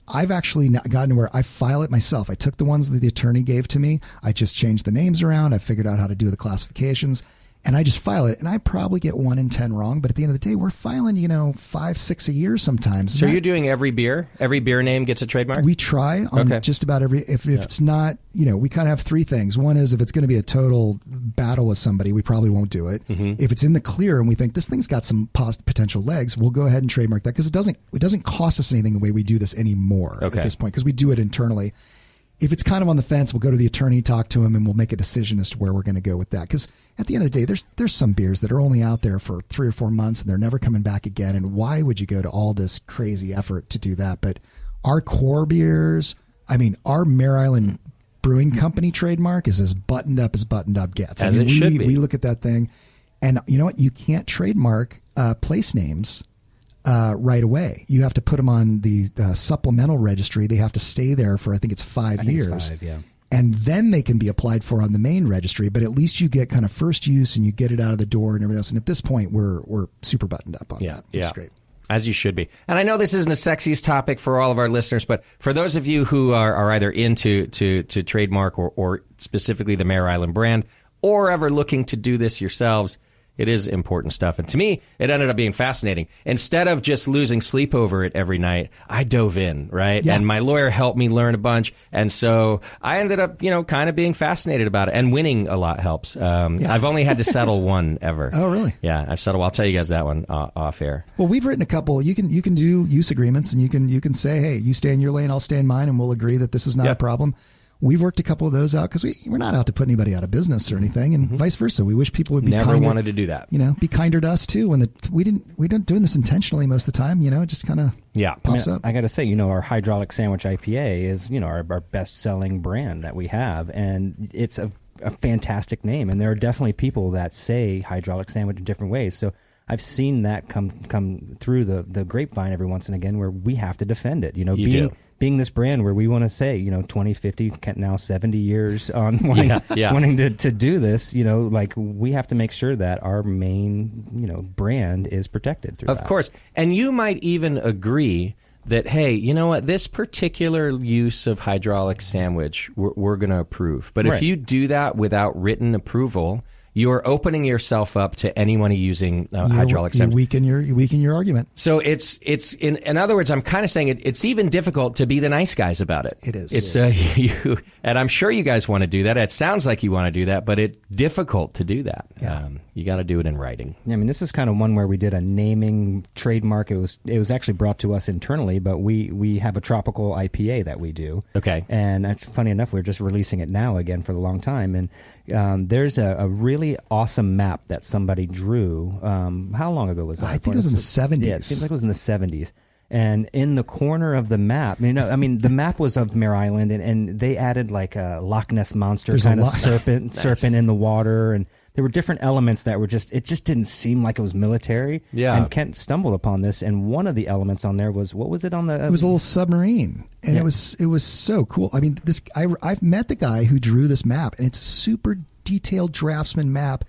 I've actually gotten to where I file it myself. I took the ones that the attorney gave to me. I just changed the names around. I figured out how to do the classifications, and I just file it. And I probably get 1 in 10 wrong, but at the end of the day, we're filing, 5, 6 a year sometimes. So you're doing every beer name gets a trademark? We try on just about every, if it's not, we kind of have 3 things. One is if it's going to be a total battle with somebody, we probably won't do it. Mm-hmm. If it's in the clear and we think this thing's got some potential legs, we'll go ahead and trademark that, because it doesn't cost us anything the way we do this anymore at this point, because we do it internally. If it's kind of on the fence, we'll go to the attorney, talk to him, and we'll make a decision as to where we're going to go with that. Because at the end of the day, there's some beers that are only out there for 3 or 4 months, and they're never coming back again. And why would you go to all this crazy effort to do that? But our core beers, our Mare Island Brewing Company trademark is as buttoned up gets. It should be. We look at that thing, and you know what? You can't trademark place names right away. You have to put them on the supplemental registry. They have to stay there for, I think it's 5 years. It's 5, yeah. And then they can be applied for on the main registry. But at least you get kind of first use and you get it out of the door and everything else. And at this point, we're super buttoned up on that. Which is great. As you should be. And I know this isn't the sexiest topic for all of our listeners, but for those of you who are either into to trademark or specifically the Mare Island brand, or ever looking to do this yourselves, it is important stuff. And to me, it ended up being fascinating. Instead of just losing sleep over it every night, I dove in, right? Yeah. And my lawyer helped me learn a bunch. And so I ended up, kind of being fascinated about it. And winning a lot helps. I've only had to settle one ever. Oh, really? Yeah, I've settled. I'll tell you guys that one off air. Well, we've written a couple. You can do use agreements, and you can say, hey, you stay in your lane, I'll stay in mine, and we'll agree that this is not a problem. We've worked a couple of those out because we're not out to put anybody out of business or anything, and vice versa. We wish people would be never kinder, wanted to do that. Be kinder to us too. When we don't doing this intentionally most of the time. It just kind of pops up. I got to say, our hydraulic sandwich IPA is our best selling brand that we have, and it's a fantastic name. And there are definitely people that say hydraulic sandwich in different ways. So I've seen that come through the grapevine every once and again, where we have to defend it. Being this brand where we want to say, 20, 50, now 70 years on wanting to do this, we have to make sure that our main, brand is protected through that. Of course. And you might even agree that, hey, you know what, this particular use of hydraulic sandwich, we're going to approve. But if you do that without written approval, you're opening yourself up to anyone using hydraulic sandwich. You weaken your argument. So it's in other words, I'm kind of saying it's even difficult to be the nice guys about it. It is. It's you, and I'm sure you guys want to do that. It sounds like you want to do that, but it's difficult to do that. Yeah. You got to do it in writing. Yeah, this is kind of one where we did a naming trademark. It was actually brought to us internally, but we have a tropical IPA that we do. Okay. And that's funny enough, we're just releasing it now again for the long time. And there's a really awesome map that somebody drew. How long ago was that? I think it was in the 70s. Yeah, it seems like it was in the 70s. And in the corner of the map, the map was of Mare Island, and they added like a Loch Ness Monster kind of serpent in the water, and there were different elements that were it just didn't seem like it was military. Yeah. And Kent stumbled upon this, and one of the elements on there was, what was it on the? It was a little submarine, and it was so cool. I mean, I've met the guy who drew this map, and it's a super detailed draftsman map.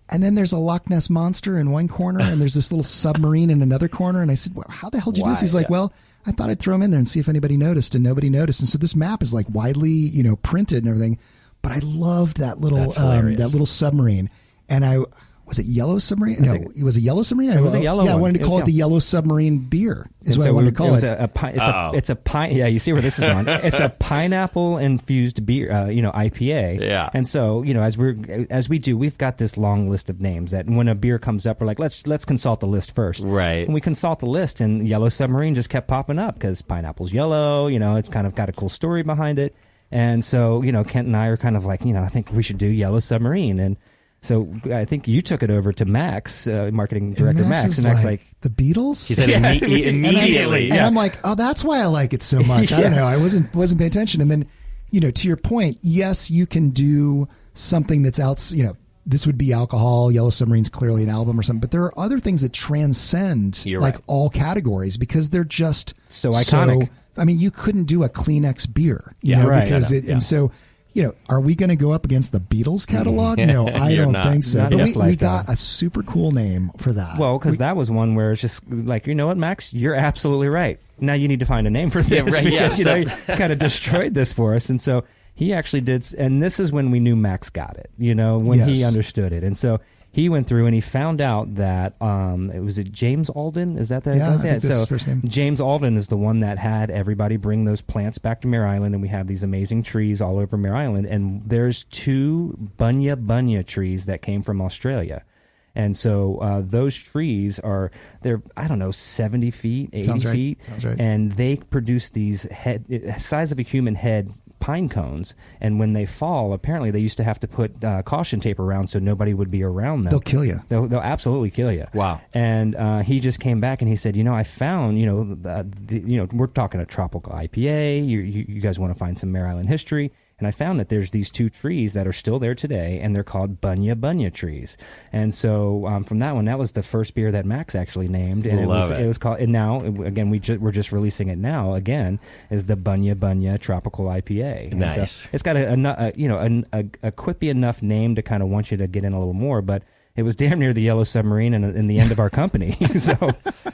And then there's a Loch Ness monster in one corner, and there's this little submarine in another corner. And I said, well, how the hell did you do this? He's like, well, I thought I'd throw him in there and see if anybody noticed, and nobody noticed. And so this map is like widely, printed and everything. But I loved that little submarine. And was it Yellow Submarine? No, it was a Yellow Submarine. It was a yellow one. Yeah, I wanted to call it the Yellow Submarine beer. Is what I wanted to call it. It's a pine. Yeah, you see where this is going. It's a pineapple infused beer, IPA. Yeah. And so, as we do, we've got this long list of names that when a beer comes up, we're like, let's consult the list first. Right. And we consult the list, and Yellow Submarine just kept popping up because pineapple's yellow. It's kind of got a cool story behind it. And so, Kent and I are kind of like, I think we should do Yellow Submarine. And so I think you took it over to Max, marketing director Max, and Max is like the Beatles. He said immediately, and I'm like, oh, that's why I like it so much. I don't know, I wasn't paying attention. And then, to your point, yes, you can do something that's out. This would be alcohol. Yellow Submarine's clearly an album or something, but there are other things that transcend all categories because they're just so iconic. I mean, you couldn't do a Kleenex beer, because and so. Are we going to go up against the Beatles catalog? No, I don't think so. But we got a super cool name for that. Well, because that was one where it's just like, you know what, Max? You're absolutely right. Now you need to find a name for this because you kind of destroyed this for us. And so he actually did, and this is when we knew Max got it, when he understood it. And so he went through and he found out that it was James Alden. Is that the I think that's his first name. James Alden is the one that had everybody bring those plants back to Mare Island, and we have these amazing trees all over Mare Island. And there's 2 bunya trees that came from Australia. And so those trees they're 70 feet, 80 feet. Sounds right. And they produce these size of a human head pine cones, and when they fall, apparently they used to have to put caution tape around so nobody would be around them. They'll kill you. They'll absolutely kill you. Wow. And he just came back and he said, I found, we're talking a tropical IPA. You guys want to find some Mare Island history. And I found that there's these 2 trees that are still there today, and they're called bunya trees. And so from that one, that was the first beer that Max actually named, and it was called. And now, again, we're just releasing it now. Again, is the bunya tropical IPA. And nice. So it's got a quippy enough name to kind of want you to get in a little more, but it was damn near the Yellow Submarine and the end of our company. So,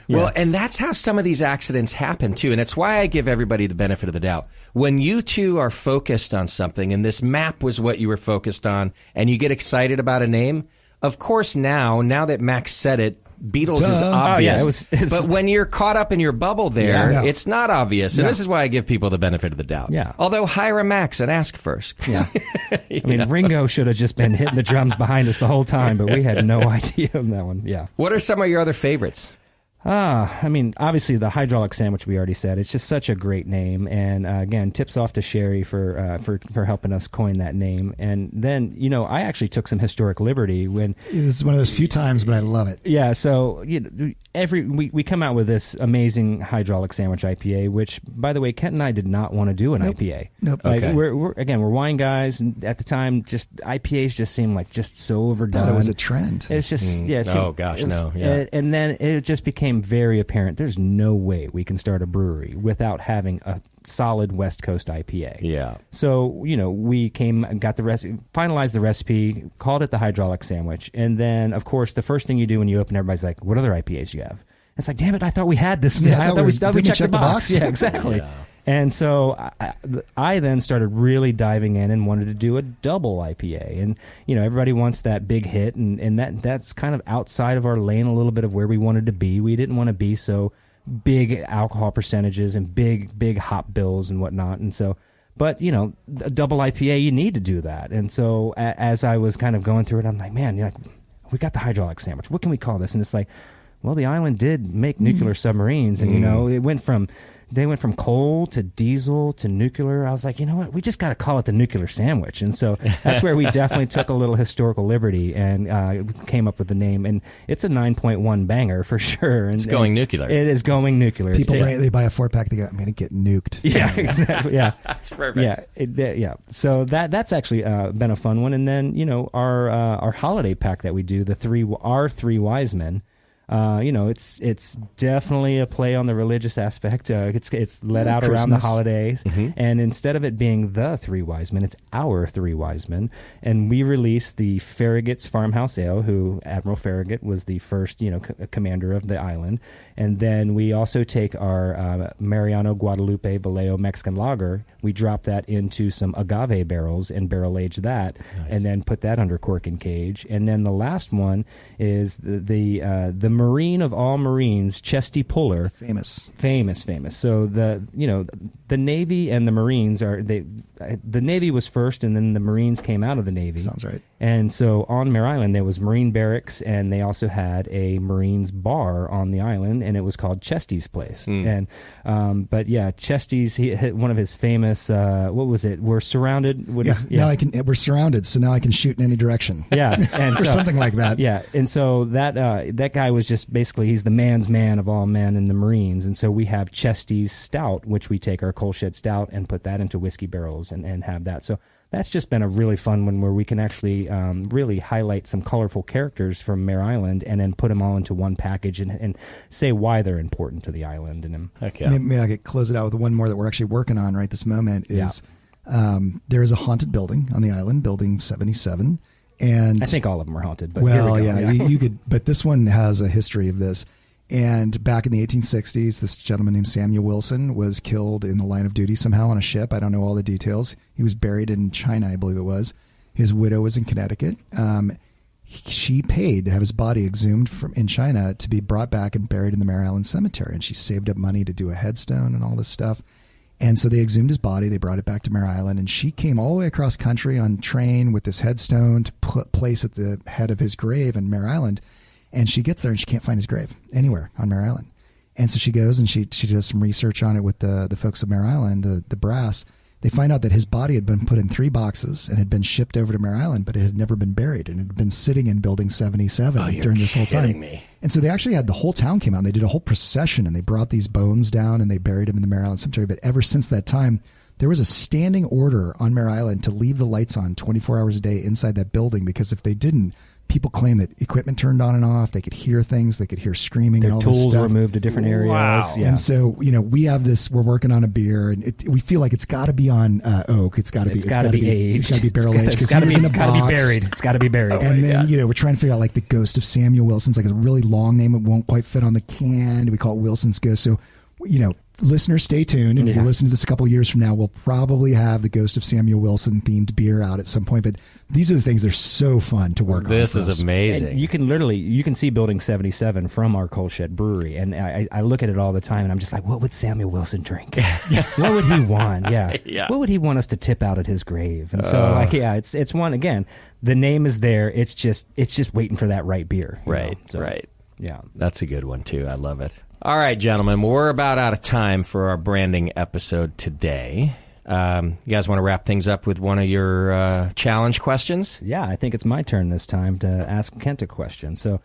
yeah. Well, and that's how some of these accidents happen, too. And it's why I give everybody the benefit of the doubt. When you two are focused on something, and this map was what you were focused on, and you get excited about a name, of course now that Max said it, Beatles is obvious. But when you're caught up in your bubble there, it's not obvious. And this is why I give people the benefit of the doubt. Yeah. Although hire a Max and ask first. Yeah. I mean, Ringo should have just been hitting the drums behind us the whole time, but we had no idea on that one. Yeah. What are some of your other favorites? I mean, obviously the hydraulic sandwich we already said. It's just such a great name, and again, tips off to Sherry for helping us coin that name. And then I actually took some historic liberty when this is one of those few times, but I love it. Yeah, so we come out with this amazing hydraulic sandwich IPA, which by the way, Kent and I did not want to do an IPA. Nope. Okay. We're wine guys, and at the time, just IPAs just seemed like just so overdone. I thought it was a trend. It's just and then it just became very apparent there's no way we can start a brewery without having a solid West Coast IPA. Yeah. So, we got the recipe, finalized the recipe, called it the hydraulic sandwich, and then, of course, the first thing you do when you open, everybody's like, what other IPAs do you have? It's like, damn it, I thought we had this. Yeah, I thought we checked the box. Yeah, exactly. And so I then started really diving in and wanted to do a double IPA. And, everybody wants that big hit, and that's kind of outside of our lane a little bit of where we wanted to be. We didn't want to be so big alcohol percentages and big hop bills and whatnot. And so, but, a double IPA, you need to do that. And so as I was kind of going through it, I'm like, man, we got the hydraulic sandwich. What can we call this? And it's like, well, the island did make nuclear submarines, and, it went from they went from coal to diesel to nuclear. I was like, you know what? We just got to call it the nuclear sandwich. And so that's where we definitely took a little historical liberty and came up with the name. And it's a 9.1 banger for sure. And, it's going nuclear. It is going nuclear. People, they buy a 4-pack, they go, I'm going to get nuked. Yeah, exactly. Yeah. That's perfect. Yeah. So that's actually been a fun one. And then, our holiday pack that we do, our three wise men. It's definitely a play on the religious aspect. It's let out Christmas. around the holidays, Mm-hmm. and instead of it being the three wise men, it's our three wise men. And we released the Farragut's Farmhouse Ale, who Admiral Farragut was the first, commander of the island. And then we also take our Mariano Guadalupe Vallejo Mexican Lager. We drop that into some agave barrels and barrel age that, Nice. and then put that under cork and cage. And then the last one is the Marine of all Marines, Chesty Puller. Famous. So the Navy and the Marines the Navy was first, and then the Marines came out of the Navy. Sounds right. And so on Mare Island, there was Marine barracks, and they also had a Marines bar on the island, and it was called Chesty's Place. And but yeah, Chesty's, he hit one of his famous. What was it? We're surrounded. Now we're surrounded, so now I can shoot in any direction. Yeah, and or something like that. Yeah, and so that guy was just basically, he's the man's man of all men in the Marines. And so we have Chesty's Stout, which we take our coal shed stout and put that into whiskey barrels and have that. So that's just been a really fun one where we can actually really highlight some colorful characters from Mare Island and then put them all into one package and say why they're important to the island. And Maybe I could close it out with one more that we're actually working on right this moment is there is a haunted building on the island, Building 77. And I think all of them are haunted. But well, here we go. you could, but this one has a history of this. And back in the 1860s, this gentleman named Samuel Wilson was killed in the line of duty somehow on a ship. I don't know all the details. He was buried in China, I believe it was. His widow was in Connecticut. She paid to have his body exhumed in China to be brought back and buried in the Mare Island Cemetery. And she saved up money to do a headstone and all this stuff. And so they exhumed his body. They brought it back to Mare Island. And she came all the way across country on train with this headstone to place at the head of his grave in Mare Island. And she gets there and she can't find his grave anywhere on Mare Island. And so she goes and she does some research on it with the folks of Mare Island, the brass. They find out that his body had been put in 3 boxes and had been shipped over to Mare Island, but it had never been buried. And it had been sitting in Building 77 during this whole time. Me. And so they actually had the whole town came out and they did a whole procession and they brought these bones down and they buried them in the Mare Island Cemetery. But ever since that time, there was a standing order on Mare Island to leave the lights on 24 hours a day inside that building, because if they didn't, people claim that equipment turned on and off. They could hear things. They could hear screaming and all this stuff. Their tools were moved to different areas. Wow. Yeah. And so, we have this, we're working on a beer and we feel like it's got to be on oak. It's got to be aged. It's got to be barrel aged because he was in a box. Be buried. It's got to be buried. And then, we're trying to figure out like the ghost of Samuel Wilson's like a really long name. It won't quite fit on the can. We call it Wilson's Ghost. So, listeners, stay tuned. And if you listen to this a couple of years from now, we'll probably have the Ghost of Samuel Wilson themed beer out at some point. But these are the things that are so fun to work on. This is amazing. And you can see Building 77 from our coal shed brewery. And I look at it all the time and I'm just like, what would Samuel Wilson drink? What would he want? Yeah. What would he want us to tip out at his grave? And so it's one, again, the name is there. It's just waiting for that right beer. Right. Yeah. That's a good one too. I love it. All right, gentlemen, we're about out of time for our branding episode today. You guys want to wrap things up with one of your challenge questions? Yeah, I think it's my turn this time to ask Kent a question. So,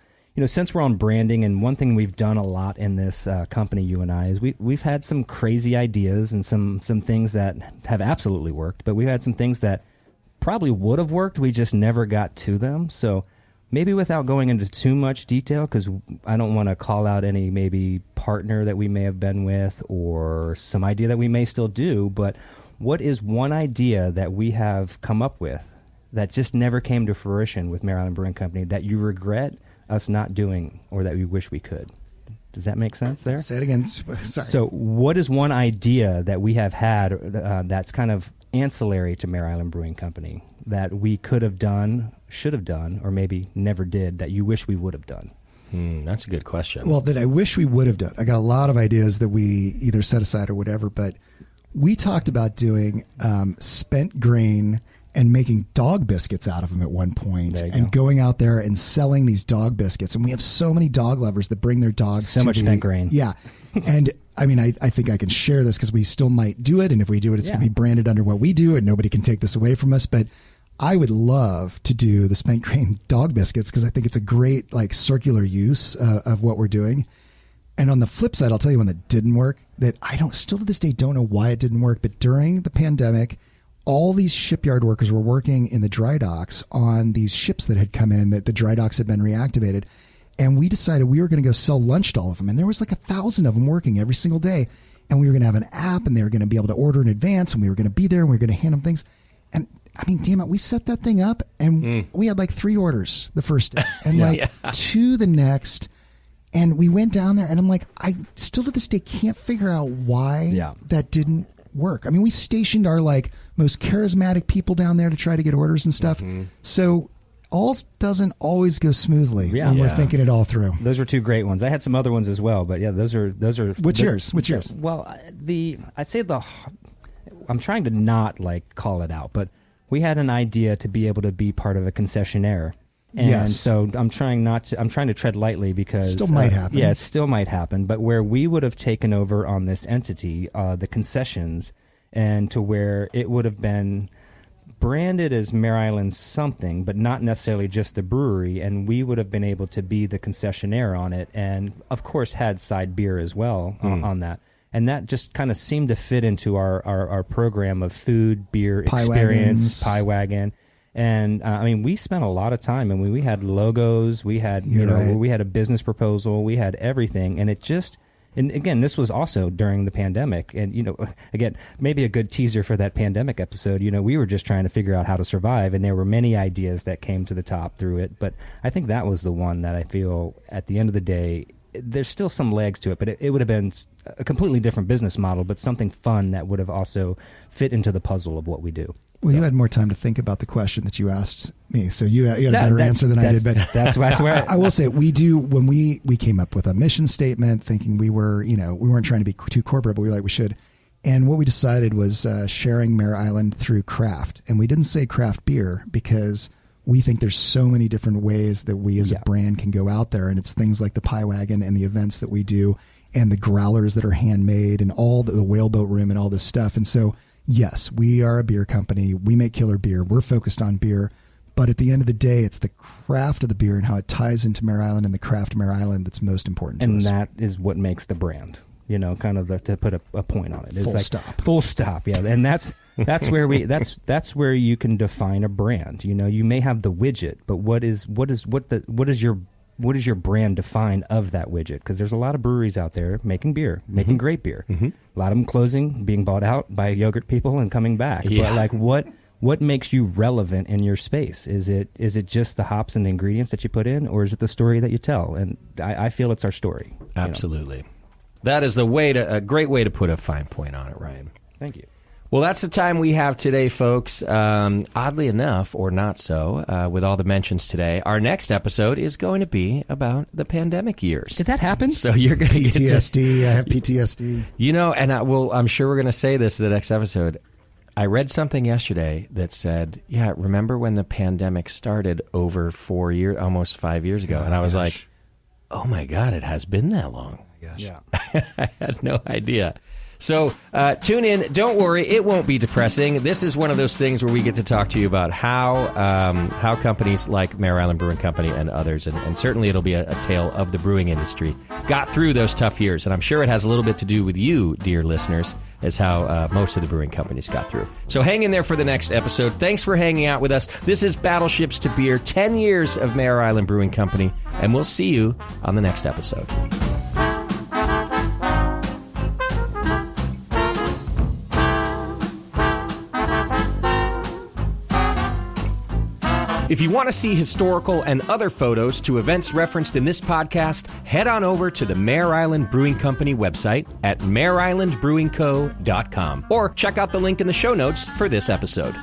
since we're on branding, and one thing we've done a lot in this company, you and I, is we've had some crazy ideas and some things that have absolutely worked, but we've had some things that probably would have worked. We just never got to them. So maybe without going into too much detail, because I don't want to call out any maybe partner that we may have been with or some idea that we may still do, but what is one idea that we have come up with that just never came to fruition with Mare Island Brewing Company that you regret us not doing or that we wish we could? Does that make sense there? Say it again. Sorry. So what is one idea that we have had that's kind of ancillary to Mare Island Brewing Company that we could have done, should have done, or maybe never did that you wish we would have done? That's a good question. Well, that I wish we would have done. I got a lot of ideas that we either set aside or whatever, but we talked about doing spent grain and making dog biscuits out of them at one point, and going out there and selling these dog biscuits. And we have so many dog lovers that bring their dogs so much spent grain. Yeah. And I mean, I think I can share this because we still might do it. And if we do it, it's going to be branded under what we do and nobody can take this away from us. But I would love to do the spent grain dog biscuits because I think it's a great like circular use of what we're doing. And on the flip side, I'll tell you one that didn't work that I still to this day don't know why it didn't work. But during the pandemic, all these shipyard workers were working in the dry docks on these ships that had come in, that the dry docks had been reactivated. And we decided we were going to go sell lunch to all of them. And there was like 1,000 of them working every single day. And we were going to have an app and they were going to be able to order in advance and we were going to be there and we were going to hand them things. And I mean, damn it, we set that thing up and we had like 3 orders the first day and 2 the next. And we went down there and I'm like, I still to this day can't figure out why that didn't work. I mean, we stationed our like most charismatic people down there to try to get orders and stuff. So all doesn't always go smoothly when we're thinking it all through. Those were 2 great ones. I had some other ones as well, but yeah, those are. What's yours? Well, I'd say I'm trying to not like call it out, but we had an idea to be able to be part of a concessionaire. And so I'm trying to tread lightly because still might happen. Yeah, it still might happen. But where we would have taken over on this entity, the concessions, and to where it would have been branded as Mare Island something, but not necessarily just the brewery, and we would have been able to be the concessionaire on it, and of course had side beer as well on that. And that just kind of seemed to fit into our program of food, beer, experience, pie wagon. And I mean, we spent a lot of time, and we had logos, we had we had a business proposal, we had everything, and it just. And again, this was also during the pandemic. And, again, maybe a good teaser for that pandemic episode. We were just trying to figure out how to survive. And there were many ideas that came to the top through it. But I think that was the one that I feel at the end of the day, there's still some legs to it. But it would have been a completely different business model, but something fun that would have also fit into the puzzle of what we do. Well, you had more time to think about the question that you asked me, so you had a better answer than I did. But that's where I will say we do when we came up with a mission statement, thinking we were we weren't trying to be too corporate, but we should. And what we decided was sharing Mare Island through craft, and we didn't say craft beer because we think there's so many different ways that we as a brand can go out there, and it's things like the pie wagon and the events that we do, and the growlers that are handmade, and all the whaleboat room and all this stuff, and so. Yes, we are a beer company. We make killer beer. We're focused on beer. But at the end of the day, it's the craft of the beer and how it ties into Mare Island and the craft of Mare Island that's most important to us. And that is what makes the brand, kind of to put a point on it. It's full stop. Full stop, yeah. And that's where that's where you can define a brand. You may have the widget, but what is your brand define of that widget? Because there's a lot of breweries out there making beer, making great beer. A lot of them closing, being bought out by yogurt people and coming back. But like, what makes you relevant in your space? Is it just the hops and the ingredients that you put in, or is it the story that you tell? And I feel it's our story. Absolutely. That is a great way to put a fine point on it, Ryan. Thank you. Well, that's the time we have today, folks. Oddly enough, or not so, with all the mentions today, our next episode is going to be about the pandemic years. Did that happen? So you're going to get PTSD. I have PTSD. And I'm sure we're going to say this in the next episode. I read something yesterday that said, remember when the pandemic started over 4 years, almost 5 years ago? And I was like, oh my God, it has been that long. Oh my gosh. Yeah. I had no idea. So tune in. Don't worry, it won't be depressing. This is one of those things where we get to talk to you about how companies like Mare Island Brewing Company and others, and certainly it'll be a tale of the brewing industry, got through those tough years. And I'm sure it has a little bit to do with you, dear listeners, as how most of the brewing companies got through. So hang in there for the next episode. Thanks for hanging out with us. This is Battleships to Beer, 10 years of Mare Island Brewing Company, and we'll see you on the next episode. If you want to see historical and other photos to events referenced in this podcast, head on over to the Mare Island Brewing Company website at mareislandbrewingco.com or check out the link in the show notes for this episode.